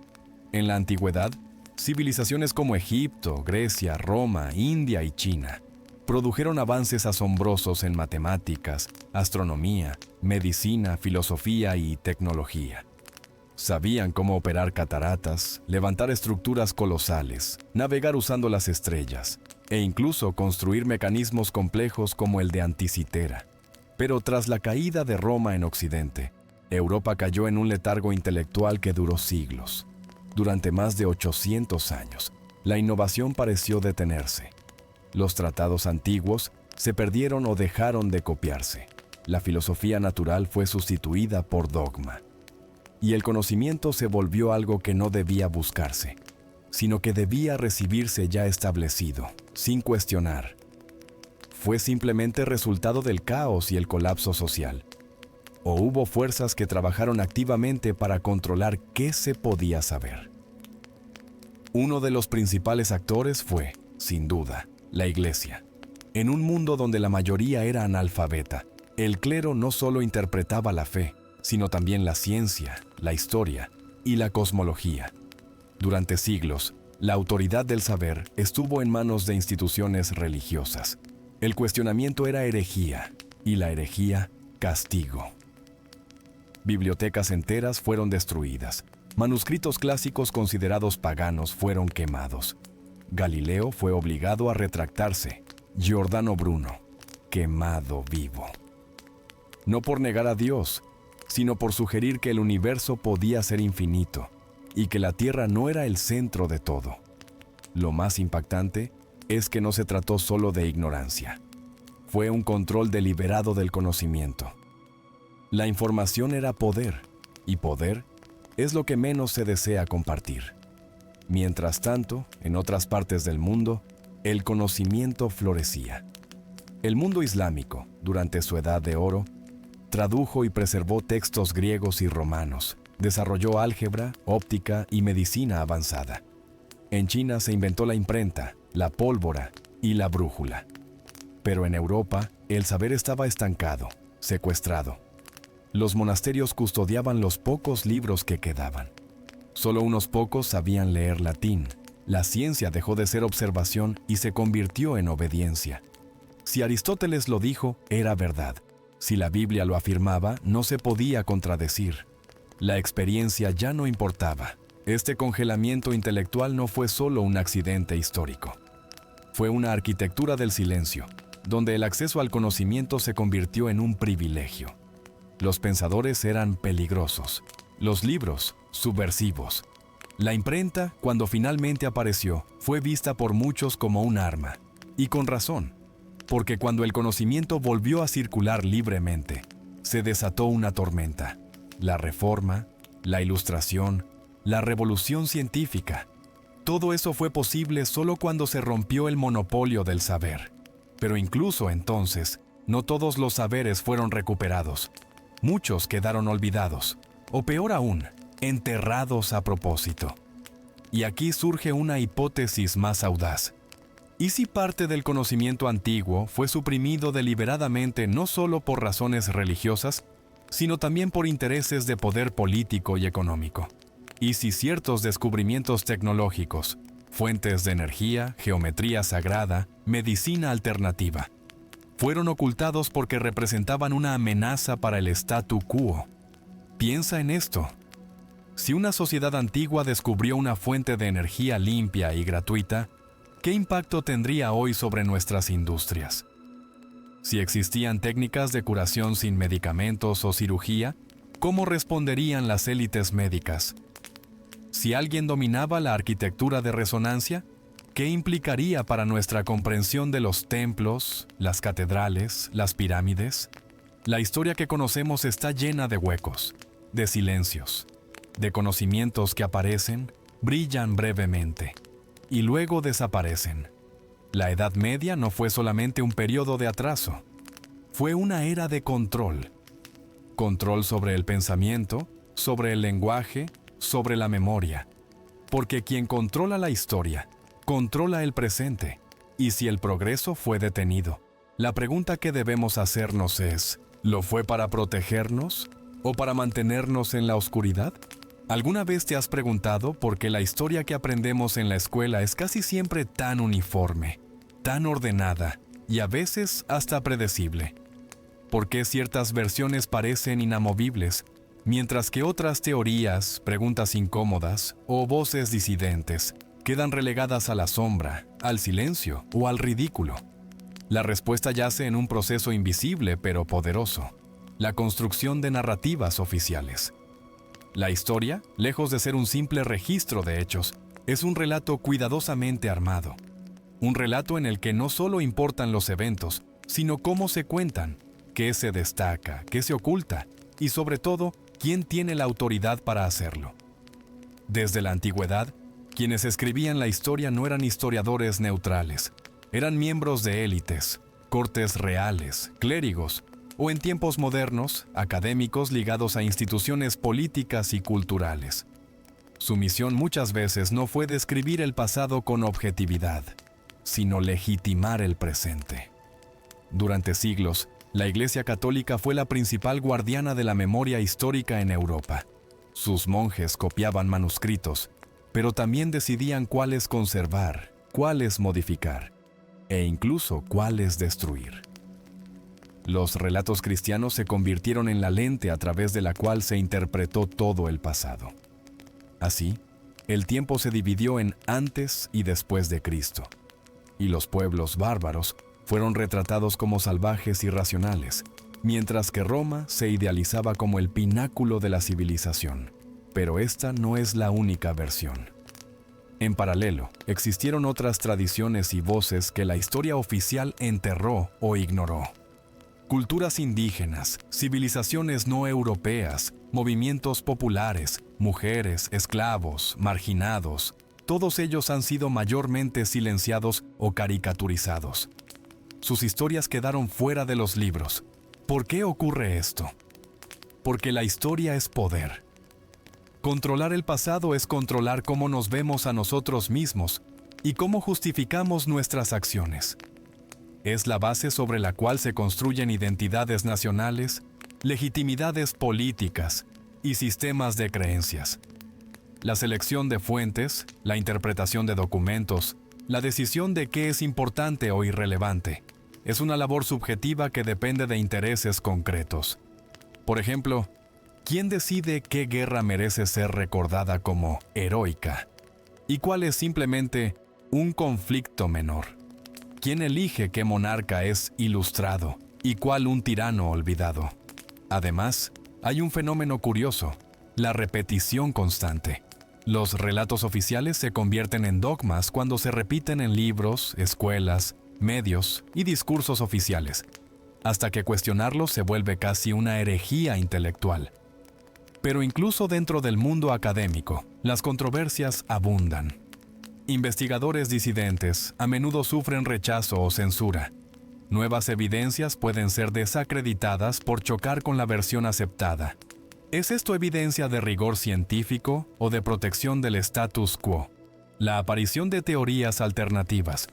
En la antigüedad, civilizaciones como Egipto, Grecia, Roma, India y China produjeron avances asombrosos en matemáticas, astronomía, medicina, filosofía y tecnología. Sabían cómo operar cataratas, levantar estructuras colosales, navegar usando las estrellas e incluso construir mecanismos complejos como el de Anticitera. Pero tras la caída de Roma en Occidente, Europa cayó en un letargo intelectual que duró siglos. Durante más de 800 años, la innovación pareció detenerse. Los tratados antiguos se perdieron o dejaron de copiarse. La filosofía natural fue sustituida por dogma. Y el conocimiento se volvió algo que no debía buscarse, sino que debía recibirse ya establecido, sin cuestionar. ¿Fue simplemente resultado del caos y el colapso social? ¿O hubo fuerzas que trabajaron activamente para controlar qué se podía saber? Uno de los principales actores fue, sin duda, la Iglesia. En un mundo donde la mayoría era analfabeta, el clero no solo interpretaba la fe, sino también la ciencia, la historia y la cosmología. Durante siglos, la autoridad del saber estuvo en manos de instituciones religiosas. El cuestionamiento era herejía y la herejía, castigo. Bibliotecas enteras fueron destruidas. Manuscritos clásicos considerados paganos fueron quemados. Galileo fue obligado a retractarse. Giordano Bruno, quemado vivo. No por negar a Dios, sino por sugerir que el universo podía ser infinito y que la Tierra no era el centro de todo. Lo más impactante es que no se trató solo de ignorancia. Fue un control deliberado del conocimiento. La información era poder, y poder es lo que menos se desea compartir. Mientras tanto, en otras partes del mundo, el conocimiento florecía. El mundo islámico, durante su edad de oro, tradujo y preservó textos griegos y romanos, desarrolló álgebra, óptica y medicina avanzada. En China se inventó la imprenta, la pólvora y la brújula. Pero en Europa, el saber estaba estancado, secuestrado. Los monasterios custodiaban los pocos libros que quedaban. Solo unos pocos sabían leer latín. La ciencia dejó de ser observación y se convirtió en obediencia. Si Aristóteles lo dijo, era verdad. Si la Biblia lo afirmaba, no se podía contradecir. La experiencia ya no importaba. Este congelamiento intelectual no fue solo un accidente histórico. Fue una arquitectura del silencio, donde el acceso al conocimiento se convirtió en un privilegio. Los pensadores eran peligrosos, los libros, subversivos. La imprenta, cuando finalmente apareció, fue vista por muchos como un arma. Y con razón, porque cuando el conocimiento volvió a circular libremente, se desató una tormenta. La Reforma, la Ilustración, la Revolución Científica. Todo eso fue posible solo cuando se rompió el monopolio del saber. Pero incluso entonces, no todos los saberes fueron recuperados. Muchos quedaron olvidados, o peor aún, enterrados a propósito. Y aquí surge una hipótesis más audaz. ¿Y si parte del conocimiento antiguo fue suprimido deliberadamente no solo por razones religiosas, sino también por intereses de poder político y económico? ¿Y si ciertos descubrimientos tecnológicos, fuentes de energía, geometría sagrada, medicina alternativa, fueron ocultados porque representaban una amenaza para el statu quo? Piensa en esto. Si una sociedad antigua descubrió una fuente de energía limpia y gratuita, ¿qué impacto tendría hoy sobre nuestras industrias? Si existían técnicas de curación sin medicamentos o cirugía, ¿cómo responderían las élites médicas? Si alguien dominaba la arquitectura de resonancia, ¿qué implicaría para nuestra comprensión de los templos, las catedrales, las pirámides? La historia que conocemos está llena de huecos, de silencios, de conocimientos que aparecen, brillan brevemente y luego desaparecen. La Edad Media no fue solamente un periodo de atraso, fue una era de control. Control sobre el pensamiento, sobre el lenguaje, sobre la memoria. Porque quien controla la historia, controla el presente. Y si el progreso fue detenido, la pregunta que debemos hacernos es, ¿lo fue para protegernos o para mantenernos en la oscuridad? ¿Alguna vez te has preguntado por qué la historia que aprendemos en la escuela es casi siempre tan uniforme, tan ordenada y a veces hasta predecible. ¿Por qué ciertas versiones parecen inamovibles, mientras que otras teorías, preguntas incómodas o voces disidentes quedan relegadas a la sombra, al silencio o al ridículo? La respuesta yace en un proceso invisible pero poderoso: la construcción de narrativas oficiales. La historia, lejos de ser un simple registro de hechos, es un relato cuidadosamente armado. Un relato en el que no solo importan los eventos, sino cómo se cuentan, qué se destaca, qué se oculta y, sobre todo, quién tiene la autoridad para hacerlo. Desde la antigüedad, quienes escribían la historia no eran historiadores neutrales, eran miembros de élites, cortes reales, clérigos, o en tiempos modernos, académicos ligados a instituciones políticas y culturales. Su misión muchas veces no fue describir el pasado con objetividad, sino legitimar el presente. Durante siglos, la Iglesia Católica fue la principal guardiana de la memoria histórica en Europa. Sus monjes copiaban manuscritos, pero también decidían cuáles conservar, cuáles modificar, e incluso cuáles destruir. Los relatos cristianos se convirtieron en la lente a través de la cual se interpretó todo el pasado. Así, el tiempo se dividió en antes y después de Cristo, y los pueblos bárbaros fueron retratados como salvajes y irracionales, mientras que Roma se idealizaba como el pináculo de la civilización. Pero esta no es la única versión. En paralelo, existieron otras tradiciones y voces que la historia oficial enterró o ignoró. Culturas indígenas, civilizaciones no europeas, movimientos populares, mujeres, esclavos, marginados, todos ellos han sido mayormente silenciados o caricaturizados. Sus historias quedaron fuera de los libros. ¿Por qué ocurre esto? Porque la historia es poder. Controlar el pasado es controlar cómo nos vemos a nosotros mismos y cómo justificamos nuestras acciones. Es la base sobre la cual se construyen identidades nacionales, legitimidades políticas y sistemas de creencias. La selección de fuentes, la interpretación de documentos, la decisión de qué es importante o irrelevante, es una labor subjetiva que depende de intereses concretos. Por ejemplo, ¿quién decide qué guerra merece ser recordada como heroica y cuál es simplemente un conflicto menor? ¿Quién elige qué monarca es ilustrado y cuál un tirano olvidado? Además, hay un fenómeno curioso: la repetición constante. Los relatos oficiales se convierten en dogmas cuando se repiten en libros, escuelas, medios y discursos oficiales, hasta que cuestionarlos se vuelve casi una herejía intelectual. Pero incluso dentro del mundo académico, las controversias abundan. Investigadores disidentes a menudo sufren rechazo o censura. Nuevas evidencias pueden ser desacreditadas por chocar con la versión aceptada. ¿Es esto evidencia de rigor científico o de protección del status quo? La aparición de teorías alternativas,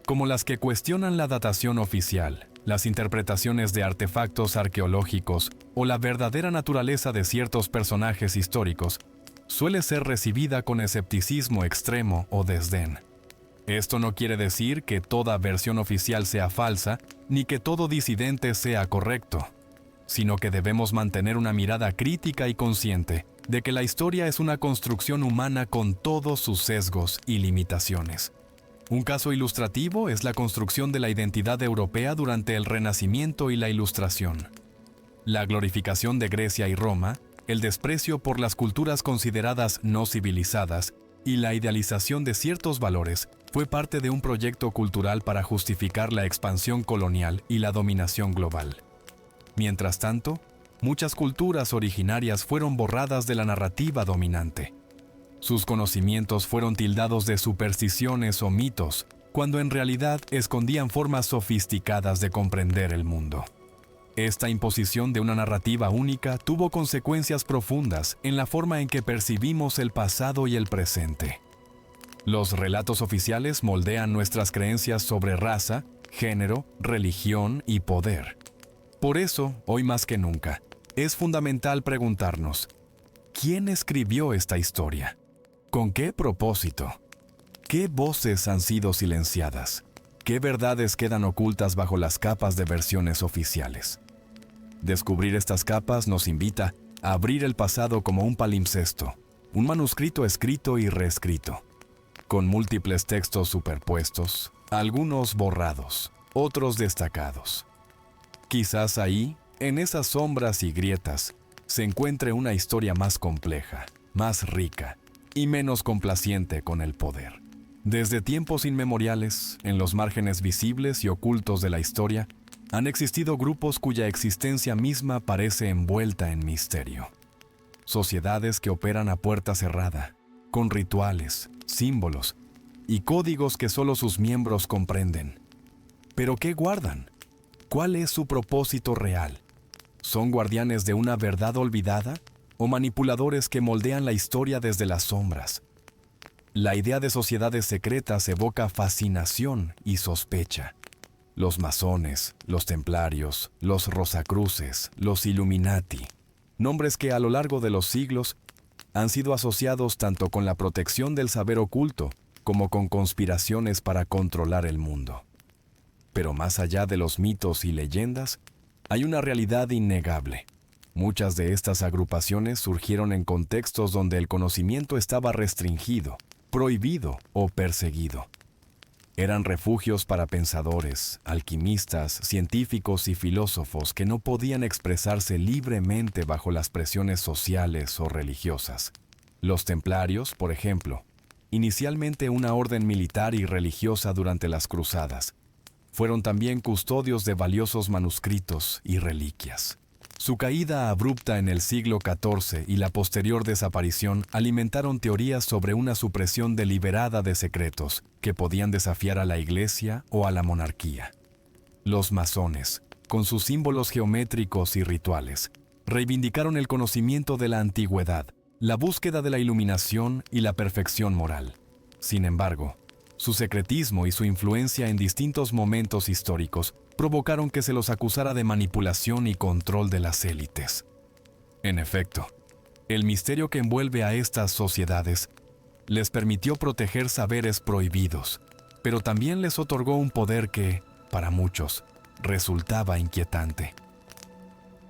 como las que cuestionan la datación oficial, las interpretaciones de artefactos arqueológicos o la verdadera naturaleza de ciertos personajes históricos, suele ser recibida con escepticismo extremo o desdén. Esto no quiere decir que toda versión oficial sea falsa, ni que todo disidente sea correcto, sino que debemos mantener una mirada crítica y consciente de que la historia es una construcción humana con todos sus sesgos y limitaciones. Un caso ilustrativo es la construcción de la identidad europea durante el Renacimiento y la Ilustración. La glorificación de Grecia y Roma, el desprecio por las culturas consideradas no civilizadas y la idealización de ciertos valores fue parte de un proyecto cultural para justificar la expansión colonial y la dominación global. Mientras tanto, muchas culturas originarias fueron borradas de la narrativa dominante. Sus conocimientos fueron tildados de supersticiones o mitos, cuando en realidad escondían formas sofisticadas de comprender el mundo. Esta imposición de una narrativa única tuvo consecuencias profundas en la forma en que percibimos el pasado y el presente. Los relatos oficiales moldean nuestras creencias sobre raza, género, religión y poder. Por eso, hoy más que nunca, es fundamental preguntarnos: ¿quién escribió esta historia? ¿Con qué propósito? ¿Qué voces han sido silenciadas? ¿Qué verdades quedan ocultas bajo las capas de versiones oficiales? Descubrir estas capas nos invita a abrir el pasado como un palimpsesto, un manuscrito escrito y reescrito, con múltiples textos superpuestos, algunos borrados, otros destacados. Quizás ahí, en esas sombras y grietas, se encuentre una historia más compleja, más rica y menos complaciente con el poder. Desde tiempos inmemoriales, en los márgenes visibles y ocultos de la historia, han existido grupos cuya existencia misma parece envuelta en misterio. Sociedades que operan a puerta cerrada, con rituales, símbolos y códigos que solo sus miembros comprenden. ¿Pero qué guardan? ¿Cuál es su propósito real? ¿Son guardianes de una verdad olvidada o manipuladores que moldean la historia desde las sombras? La idea de sociedades secretas evoca fascinación y sospecha. Los masones, los templarios, los rosacruces, los Illuminati, nombres que a lo largo de los siglos han sido asociados tanto con la protección del saber oculto como con conspiraciones para controlar el mundo. Pero más allá de los mitos y leyendas, hay una realidad innegable. Muchas de estas agrupaciones surgieron en contextos donde el conocimiento estaba restringido, prohibido o perseguido. Eran refugios para pensadores, alquimistas, científicos y filósofos que no podían expresarse libremente bajo las presiones sociales o religiosas. Los templarios, por ejemplo, inicialmente una orden militar y religiosa durante las cruzadas, fueron también custodios de valiosos manuscritos y reliquias. Su caída abrupta en el siglo XIV y la posterior desaparición alimentaron teorías sobre una supresión deliberada de secretos que podían desafiar a la Iglesia o a la monarquía. Los masones, con sus símbolos geométricos y rituales, reivindicaron el conocimiento de la antigüedad, la búsqueda de la iluminación y la perfección moral. Sin embargo, su secretismo y su influencia en distintos momentos históricos provocaron que se los acusara de manipulación y control de las élites. En efecto, el misterio que envuelve a estas sociedades les permitió proteger saberes prohibidos, pero también les otorgó un poder que, para muchos, resultaba inquietante.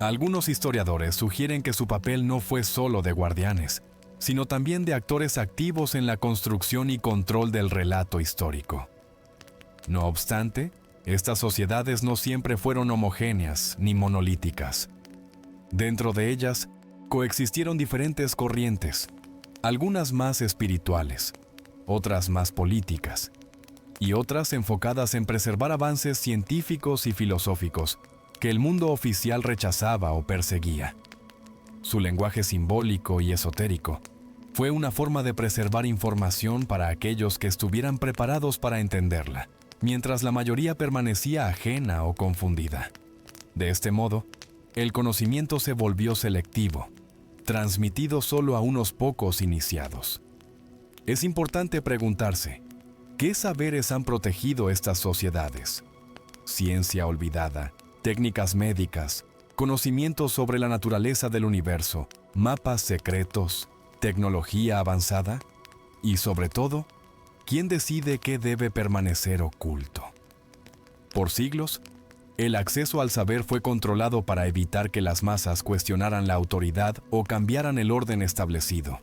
Algunos historiadores sugieren que su papel no fue solo de guardianes, sino también de actores activos en la construcción y control del relato histórico. No obstante, estas sociedades no siempre fueron homogéneas ni monolíticas. Dentro de ellas, coexistieron diferentes corrientes, algunas más espirituales, otras más políticas, y otras enfocadas en preservar avances científicos y filosóficos que el mundo oficial rechazaba o perseguía. Su lenguaje simbólico y esotérico fue una forma de preservar información para aquellos que estuvieran preparados para entenderla, mientras la mayoría permanecía ajena o confundida. De este modo, el conocimiento se volvió selectivo, transmitido solo a unos pocos iniciados. Es importante preguntarse, ¿qué saberes han protegido estas sociedades? Ciencia olvidada, técnicas médicas, conocimientos sobre la naturaleza del universo, mapas secretos, tecnología avanzada y, sobre todo, ¿quién decide qué debe permanecer oculto? Por siglos, el acceso al saber fue controlado para evitar que las masas cuestionaran la autoridad o cambiaran el orden establecido.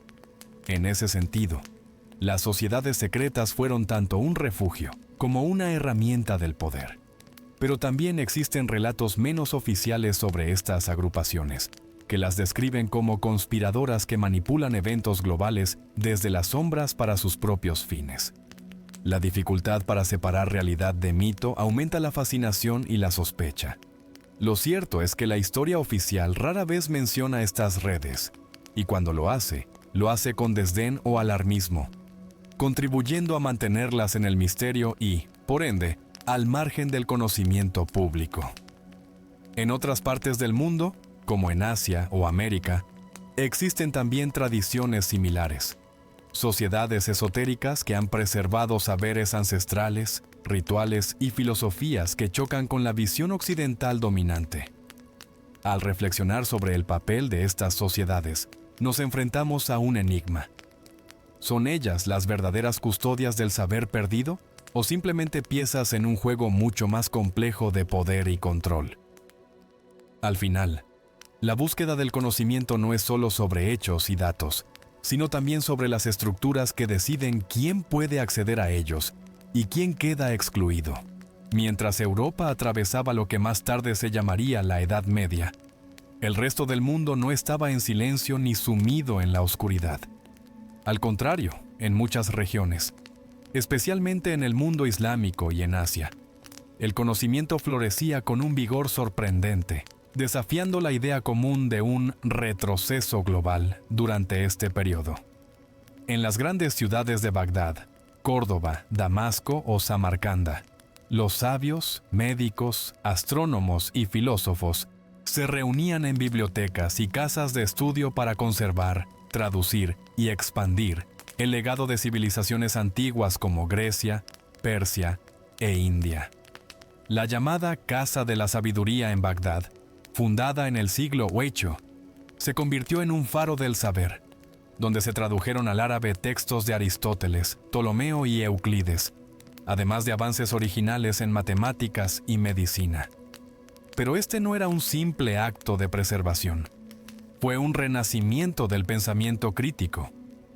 En ese sentido, las sociedades secretas fueron tanto un refugio como una herramienta del poder. Pero también existen relatos menos oficiales sobre estas agrupaciones, que las describen como conspiradoras que manipulan eventos globales desde las sombras para sus propios fines. La dificultad para separar realidad de mito aumenta la fascinación y la sospecha. Lo cierto es que la historia oficial rara vez menciona estas redes, y cuando lo hace con desdén o alarmismo, contribuyendo a mantenerlas en el misterio y, por ende, al margen del conocimiento público. En otras partes del mundo, como en Asia o América, existen también tradiciones similares. Sociedades esotéricas que han preservado saberes ancestrales, rituales y filosofías que chocan con la visión occidental dominante. Al reflexionar sobre el papel de estas sociedades, nos enfrentamos a un enigma. ¿Son ellas las verdaderas custodias del saber perdido? o simplemente piezas en un juego mucho más complejo de poder y control. Al final, la búsqueda del conocimiento no es solo sobre hechos y datos, sino también sobre las estructuras que deciden quién puede acceder a ellos y quién queda excluido. Mientras Europa atravesaba lo que más tarde se llamaría la Edad Media, el resto del mundo no estaba en silencio ni sumido en la oscuridad. Al contrario, en muchas regiones, especialmente en el mundo islámico y en Asia, el conocimiento florecía con un vigor sorprendente, desafiando la idea común de un retroceso global durante este periodo. En las grandes ciudades de Bagdad, Córdoba, Damasco o Samarcanda, los sabios, médicos, astrónomos y filósofos se reunían en bibliotecas y casas de estudio para conservar, traducir y expandir el legado de civilizaciones antiguas como Grecia, Persia e India. La llamada Casa de la Sabiduría en Bagdad, fundada en el siglo VIII, se convirtió en un faro del saber, donde se tradujeron al árabe textos de Aristóteles, Ptolomeo y Euclides, además de avances originales en matemáticas y medicina. Pero este no era un simple acto de preservación. Fue un renacimiento del pensamiento crítico,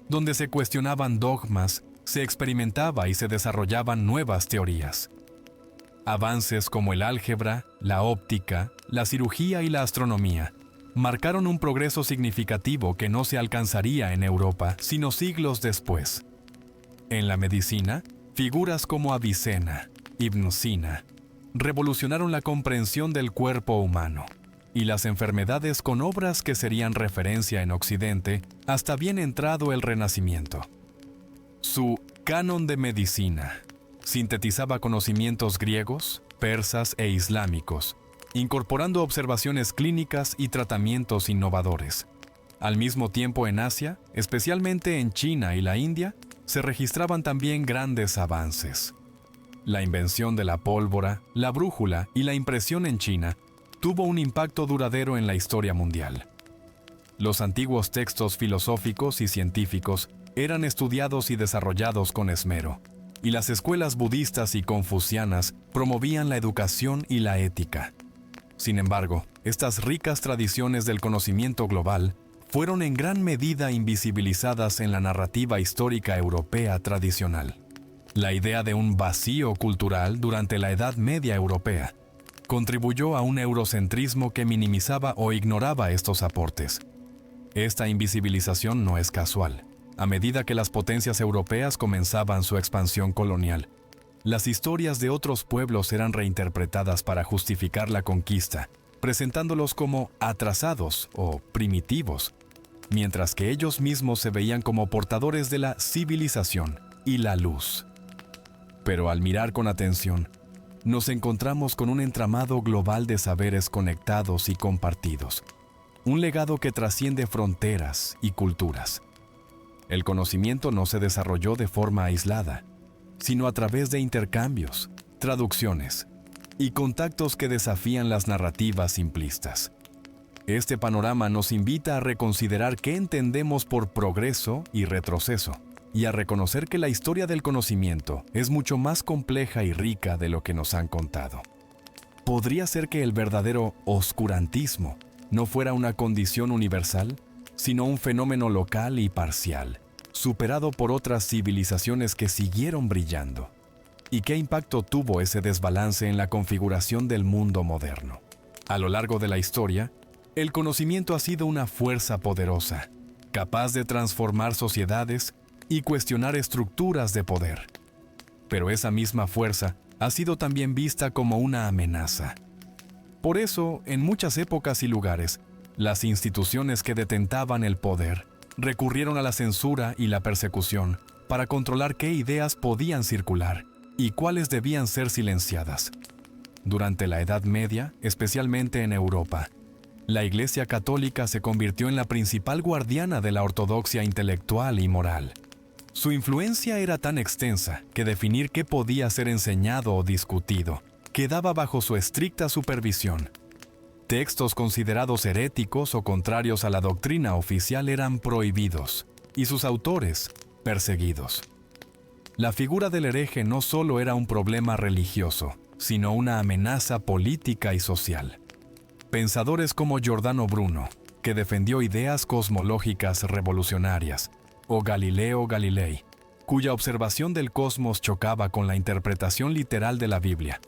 donde se cuestionaban dogmas, se experimentaba y se desarrollaban nuevas teorías. Avances como el álgebra, la óptica, la cirugía y la astronomía marcaron un progreso significativo que no se alcanzaría en Europa sino siglos después. En la medicina, figuras como Avicena, Ibn Sina, revolucionaron la comprensión del cuerpo humano y las enfermedades con obras que serían referencia en Occidente hasta bien entrado el Renacimiento. Su Canon de Medicina sintetizaba conocimientos griegos, persas e islámicos, incorporando observaciones clínicas y tratamientos innovadores. Al mismo tiempo en Asia, especialmente en China y la India, se registraban también grandes avances. La invención de la pólvora, la brújula y la impresión en China tuvo un impacto duradero en la historia mundial. Los antiguos textos filosóficos y científicos eran estudiados y desarrollados con esmero, y las escuelas budistas y confucianas promovían la educación y la ética. Sin embargo, estas ricas tradiciones del conocimiento global fueron en gran medida invisibilizadas en la narrativa histórica europea tradicional. La idea de un vacío cultural durante la Edad Media europea contribuyó a un eurocentrismo que minimizaba o ignoraba estos aportes. Esta invisibilización no es casual. A medida que las potencias europeas comenzaban su expansión colonial, las historias de otros pueblos eran reinterpretadas para justificar la conquista, presentándolos como atrasados o primitivos, mientras que ellos mismos se veían como portadores de la civilización y la luz. Pero al mirar con atención, nos encontramos con un entramado global de saberes conectados y compartidos, un legado que trasciende fronteras y culturas. El conocimiento no se desarrolló de forma aislada, sino a través de intercambios, traducciones y contactos que desafían las narrativas simplistas. Este panorama nos invita a reconsiderar qué entendemos por progreso y retroceso, y a reconocer que la historia del conocimiento es mucho más compleja y rica de lo que nos han contado. ¿Podría ser que el verdadero oscurantismo no fuera una condición universal, sino un fenómeno local y parcial, superado por otras civilizaciones que siguieron brillando? ¿Y qué impacto tuvo ese desbalance en la configuración del mundo moderno? A lo largo de la historia, el conocimiento ha sido una fuerza poderosa, capaz de transformar sociedades y cuestionar estructuras de poder. Pero esa misma fuerza ha sido también vista como una amenaza. Por eso, en muchas épocas y lugares, las instituciones que detentaban el poder recurrieron a la censura y la persecución para controlar qué ideas podían circular y cuáles debían ser silenciadas. Durante la Edad Media, especialmente en Europa, la Iglesia Católica se convirtió en la principal guardiana de la ortodoxia intelectual y moral. Su influencia era tan extensa que definir qué podía ser enseñado o discutido quedaba bajo su estricta supervisión. Textos considerados heréticos o contrarios a la doctrina oficial eran prohibidos y sus autores perseguidos. la figura del hereje no solo era un problema religioso, sino una amenaza política y social. Pensadores como Giordano Bruno, que defendió ideas cosmológicas revolucionarias, o Galileo Galilei, cuya observación del cosmos chocaba con la interpretación literal de la Biblia,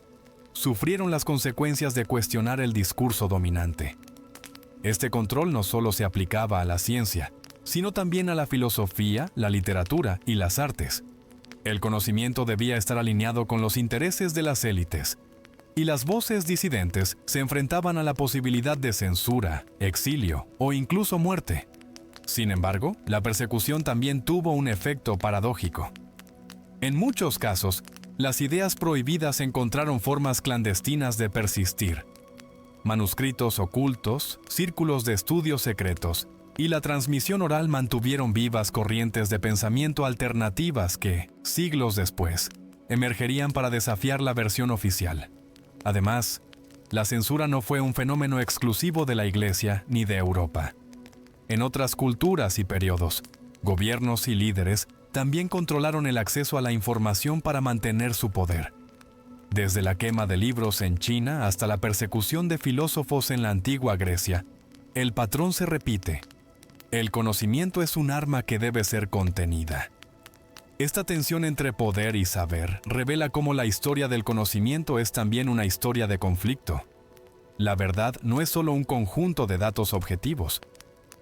sufrieron las consecuencias de cuestionar el discurso dominante. Este control no solo se aplicaba a la ciencia, sino también a la filosofía, la literatura y las artes. El conocimiento debía estar alineado con los intereses de las élites, y las voces disidentes se enfrentaban a la posibilidad de censura, exilio o incluso muerte. Sin embargo, la persecución también tuvo un efecto paradójico. En muchos casos, las ideas prohibidas encontraron formas clandestinas de persistir. Manuscritos ocultos, círculos de estudios secretos y la transmisión oral mantuvieron vivas corrientes de pensamiento alternativas que, siglos después, emergerían para desafiar la versión oficial. Además, la censura no fue un fenómeno exclusivo de la Iglesia ni de Europa. En otras culturas y periodos, gobiernos y líderes también controlaron el acceso a la información para mantener su poder. Desde la quema de libros en China hasta la persecución de filósofos en la antigua Grecia, el patrón se repite. El conocimiento es un arma que debe ser contenida. Esta tensión entre poder y saber revela cómo la historia del conocimiento es también una historia de conflicto. La verdad no es solo un conjunto de datos objetivos,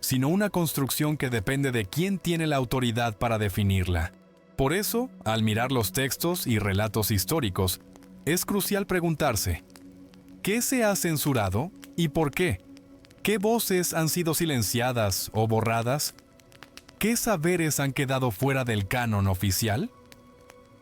sino una construcción que depende de quién tiene la autoridad para definirla. Por eso, al mirar los textos y relatos históricos, es crucial preguntarse, ¿qué se ha censurado y por qué? ¿Qué voces han sido silenciadas o borradas? ¿Qué saberes han quedado fuera del canon oficial?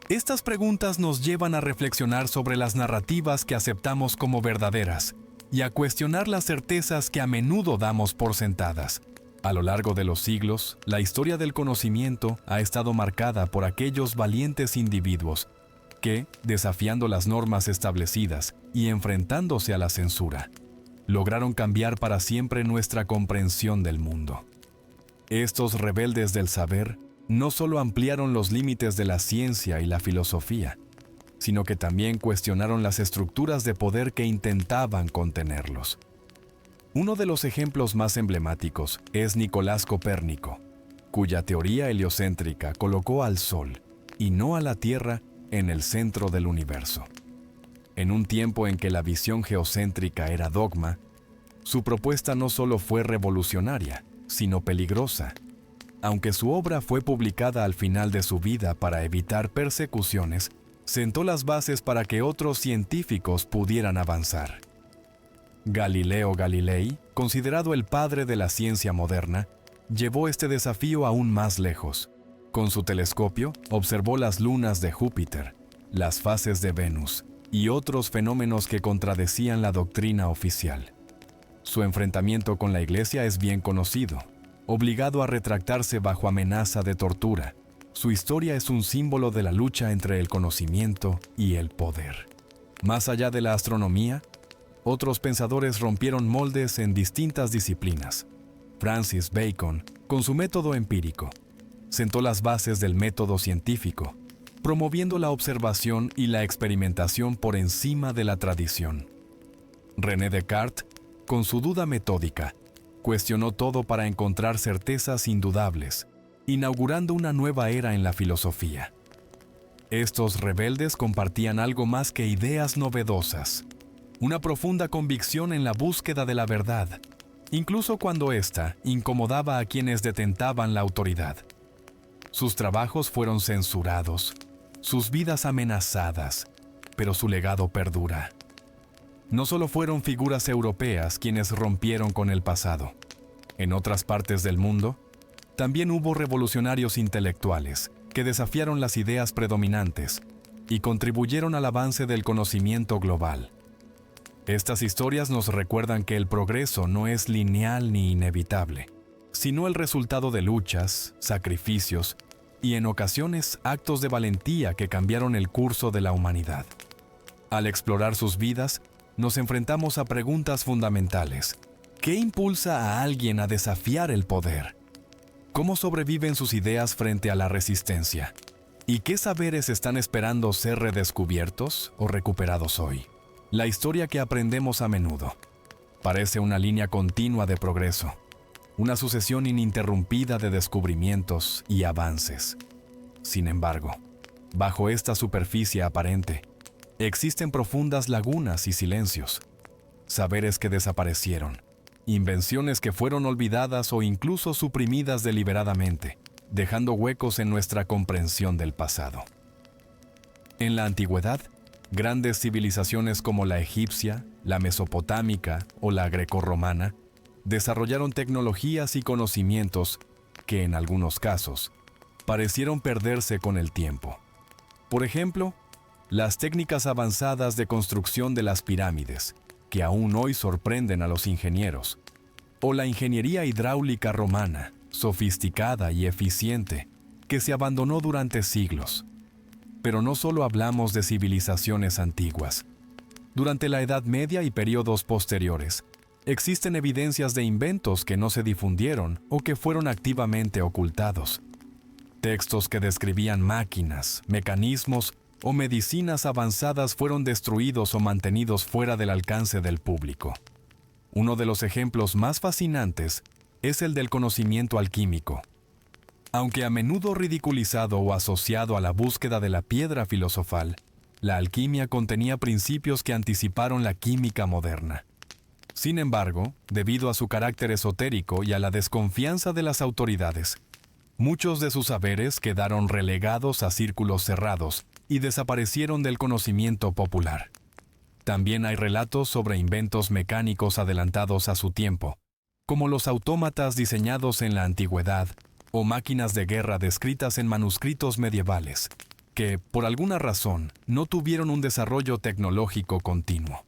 Estas preguntas nos llevan a reflexionar sobre las narrativas que aceptamos como verdaderas y a cuestionar las certezas que a menudo damos por sentadas. A lo largo de los siglos, la historia del conocimiento ha estado marcada por aquellos valientes individuos que, desafiando las normas establecidas y enfrentándose a la censura, lograron cambiar para siempre nuestra comprensión del mundo. Estos rebeldes del saber no solo ampliaron los límites de la ciencia y la filosofía, sino que también cuestionaron las estructuras de poder que intentaban contenerlos. Uno de los ejemplos más emblemáticos es Nicolás Copérnico, cuya teoría heliocéntrica colocó al Sol, y no a la Tierra, en el centro del universo. En un tiempo en que la visión geocéntrica era dogma, su propuesta no solo fue revolucionaria, sino peligrosa. Aunque su obra fue publicada al final de su vida para evitar persecuciones, sentó las bases para que otros científicos pudieran avanzar. Galileo Galilei, considerado el padre de la ciencia moderna, llevó este desafío aún más lejos. Con su telescopio, observó las lunas de Júpiter, las fases de Venus y otros fenómenos que contradecían la doctrina oficial. Su enfrentamiento con la Iglesia es bien conocido. Obligado a retractarse bajo amenaza de tortura, su historia es un símbolo de la lucha entre el conocimiento y el poder. Más allá de la astronomía, otros pensadores rompieron moldes en distintas disciplinas. Francis Bacon, con su método empírico, sentó las bases del método científico, promoviendo la observación y la experimentación por encima de la tradición. René Descartes, con su duda metódica, cuestionó todo para encontrar certezas indudables, inaugurando una nueva era en la filosofía. Estos rebeldes compartían algo más que ideas novedosas, una profunda convicción en la búsqueda de la verdad, incluso cuando ésta incomodaba a quienes detentaban la autoridad. Sus trabajos fueron censurados, sus vidas amenazadas, pero su legado perdura. No solo fueron figuras europeas quienes rompieron con el pasado. En otras partes del mundo, también hubo revolucionarios intelectuales que desafiaron las ideas predominantes y contribuyeron al avance del conocimiento global. Estas historias nos recuerdan que el progreso no es lineal ni inevitable, sino el resultado de luchas, sacrificios y, en ocasiones, actos de valentía que cambiaron el curso de la humanidad. Al explorar sus vidas, nos enfrentamos a preguntas fundamentales. ¿Qué impulsa a alguien a desafiar el poder? ¿Cómo sobreviven sus ideas frente a la resistencia? ¿Y qué saberes están esperando ser redescubiertos o recuperados hoy? La historia que aprendemos a menudo parece una línea continua de progreso, una sucesión ininterrumpida de descubrimientos y avances. Sin embargo, bajo esta superficie aparente, existen profundas lagunas y silencios, saberes que desaparecieron, invenciones que fueron olvidadas o incluso suprimidas deliberadamente, dejando huecos en nuestra comprensión del pasado. En la antigüedad, grandes civilizaciones como la egipcia, la mesopotámica o la grecorromana desarrollaron tecnologías y conocimientos que, en algunos casos, parecieron perderse con el tiempo. Por ejemplo, las técnicas avanzadas de construcción de las pirámides, que aún hoy sorprenden a los ingenieros, o la ingeniería hidráulica romana, sofisticada y eficiente, que se abandonó durante siglos. Pero no solo hablamos de civilizaciones antiguas. Durante la Edad Media y periodos posteriores, existen evidencias de inventos que no se difundieron o que fueron activamente ocultados. Textos que describían máquinas, mecanismos o medicinas avanzadas fueron destruidos o mantenidos fuera del alcance del público. Uno de los ejemplos más fascinantes es el del conocimiento alquímico. Aunque a menudo ridiculizado o asociado a la búsqueda de la piedra filosofal, la alquimia contenía principios que anticiparon la química moderna. Sin embargo, debido a su carácter esotérico y a la desconfianza de las autoridades, muchos de sus saberes quedaron relegados a círculos cerrados y desaparecieron del conocimiento popular. También hay relatos sobre inventos mecánicos adelantados a su tiempo, como los autómatas diseñados en la antigüedad o máquinas de guerra descritas en manuscritos medievales, que, por alguna razón, no tuvieron un desarrollo tecnológico continuo.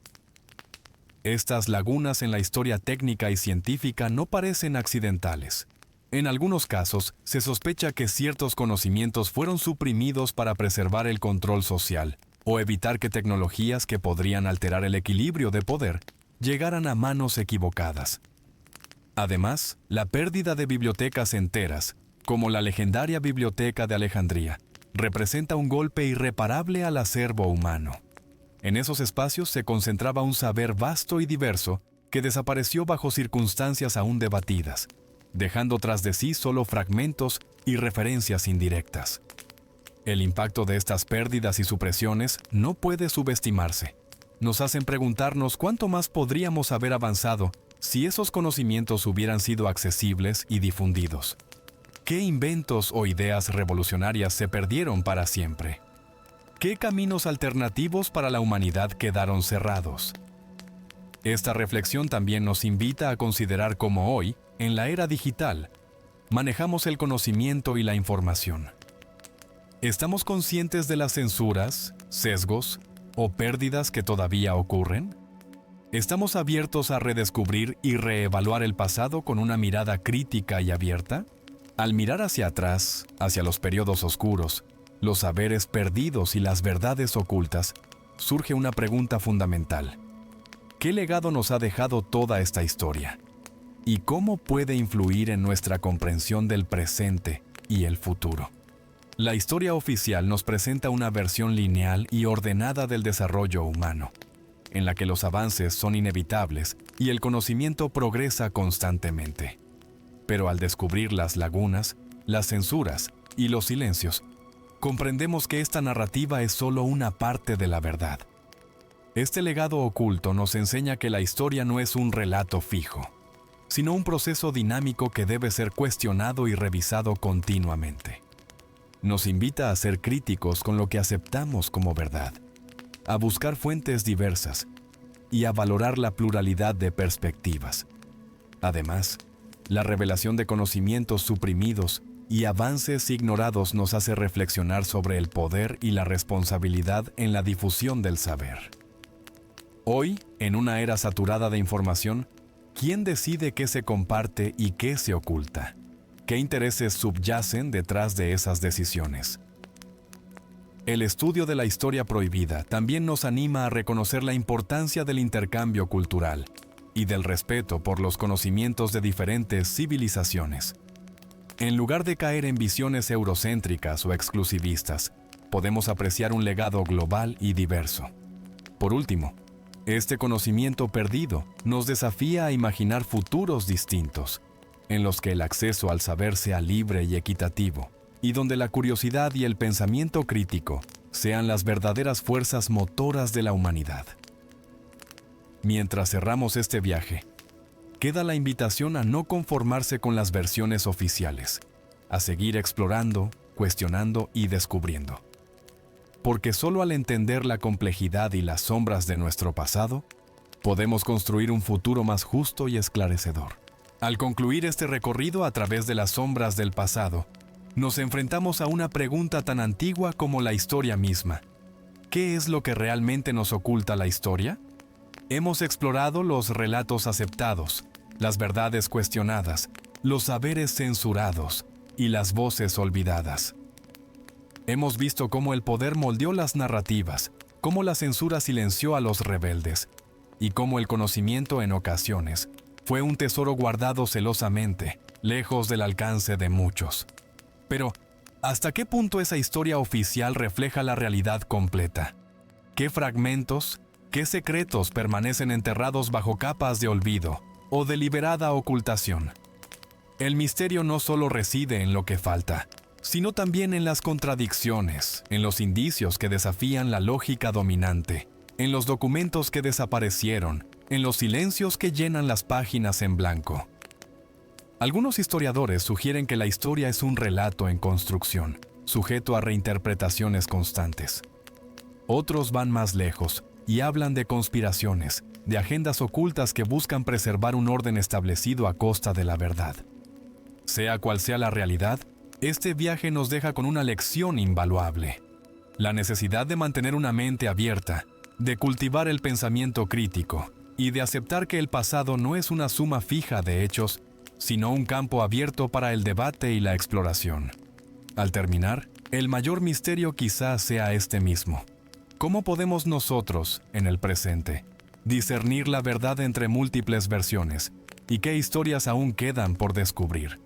Estas lagunas en la historia técnica y científica no parecen accidentales. En algunos casos, se sospecha que ciertos conocimientos fueron suprimidos para preservar el control social o evitar que tecnologías que podrían alterar el equilibrio de poder llegaran a manos equivocadas. Además, la pérdida de bibliotecas enteras, como la legendaria Biblioteca de Alejandría, representa un golpe irreparable al acervo humano. En esos espacios se concentraba un saber vasto y diverso que desapareció bajo circunstancias aún debatidas, dejando tras de sí solo fragmentos y referencias indirectas. El impacto de estas pérdidas y supresiones no puede subestimarse. Nos hacen preguntarnos cuánto más podríamos haber avanzado si esos conocimientos hubieran sido accesibles y difundidos. ¿Qué inventos o ideas revolucionarias se perdieron para siempre? ¿Qué caminos alternativos para la humanidad quedaron cerrados? Esta reflexión también nos invita a considerar cómo hoy, en la era digital, manejamos el conocimiento y la información. ¿Estamos conscientes de las censuras, sesgos o pérdidas que todavía ocurren? ¿Estamos abiertos a redescubrir y reevaluar el pasado con una mirada crítica y abierta? Al mirar hacia atrás, hacia los periodos oscuros, los saberes perdidos y las verdades ocultas, surge una pregunta fundamental. ¿Qué legado nos ha dejado toda esta historia? ¿Y cómo puede influir en nuestra comprensión del presente y el futuro? La historia oficial nos presenta una versión lineal y ordenada del desarrollo humano, en la que los avances son inevitables y el conocimiento progresa constantemente. Pero al descubrir las lagunas, las censuras y los silencios, comprendemos que esta narrativa es solo una parte de la verdad. Este legado oculto nos enseña que la historia no es un relato fijo, sino un proceso dinámico que debe ser cuestionado y revisado continuamente. Nos invita a ser críticos con lo que aceptamos como verdad, a buscar fuentes diversas y a valorar la pluralidad de perspectivas. Además, la revelación de conocimientos suprimidos y avances ignorados nos hace reflexionar sobre el poder y la responsabilidad en la difusión del saber. Hoy, en una era saturada de información, ¿quién decide qué se comparte y qué se oculta? ¿Qué intereses subyacen detrás de esas decisiones? El estudio de la historia prohibida también nos anima a reconocer la importancia del intercambio cultural y del respeto por los conocimientos de diferentes civilizaciones. En lugar de caer en visiones eurocéntricas o exclusivistas, podemos apreciar un legado global y diverso. Por último, este conocimiento perdido nos desafía a imaginar futuros distintos, en los que el acceso al saber sea libre y equitativo, y donde la curiosidad y el pensamiento crítico sean las verdaderas fuerzas motoras de la humanidad. Mientras cerramos este viaje, queda la invitación a no conformarse con las versiones oficiales, a seguir explorando, cuestionando y descubriendo. Porque solo al entender la complejidad y las sombras de nuestro pasado, podemos construir un futuro más justo y esclarecedor. Al concluir este recorrido a través de las sombras del pasado, nos enfrentamos a una pregunta tan antigua como la historia misma. ¿Qué es lo que realmente nos oculta la historia? Hemos explorado los relatos aceptados, las verdades cuestionadas, los saberes censurados y las voces olvidadas. Hemos visto cómo el poder moldeó las narrativas, cómo la censura silenció a los rebeldes, y cómo el conocimiento en ocasiones fue un tesoro guardado celosamente, lejos del alcance de muchos. Pero, ¿hasta qué punto esa historia oficial refleja la realidad completa? ¿Qué fragmentos, qué secretos permanecen enterrados bajo capas de olvido o deliberada ocultación? El misterio no solo reside en lo que falta, sino también en las contradicciones, en los indicios que desafían la lógica dominante, en los documentos que desaparecieron, en los silencios que llenan las páginas en blanco. Algunos historiadores sugieren que la historia es un relato en construcción, sujeto a reinterpretaciones constantes. Otros van más lejos y hablan de conspiraciones, de agendas ocultas que buscan preservar un orden establecido a costa de la verdad. Sea cual sea la realidad, este viaje nos deja con una lección invaluable: la necesidad de mantener una mente abierta, de cultivar el pensamiento crítico y de aceptar que el pasado no es una suma fija de hechos, sino un campo abierto para el debate y la exploración. Al terminar, el mayor misterio quizás sea este mismo: ¿cómo podemos nosotros, en el presente, discernir la verdad entre múltiples versiones y qué historias aún quedan por descubrir?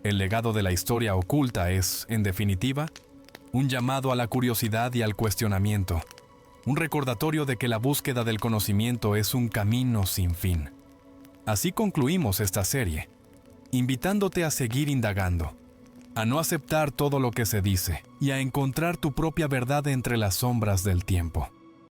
El legado de la historia oculta es, en definitiva, un llamado a la curiosidad y al cuestionamiento, un recordatorio de que la búsqueda del conocimiento es un camino sin fin. Así concluimos esta serie, invitándote a seguir indagando, a no aceptar todo lo que se dice y a encontrar tu propia verdad entre las sombras del tiempo.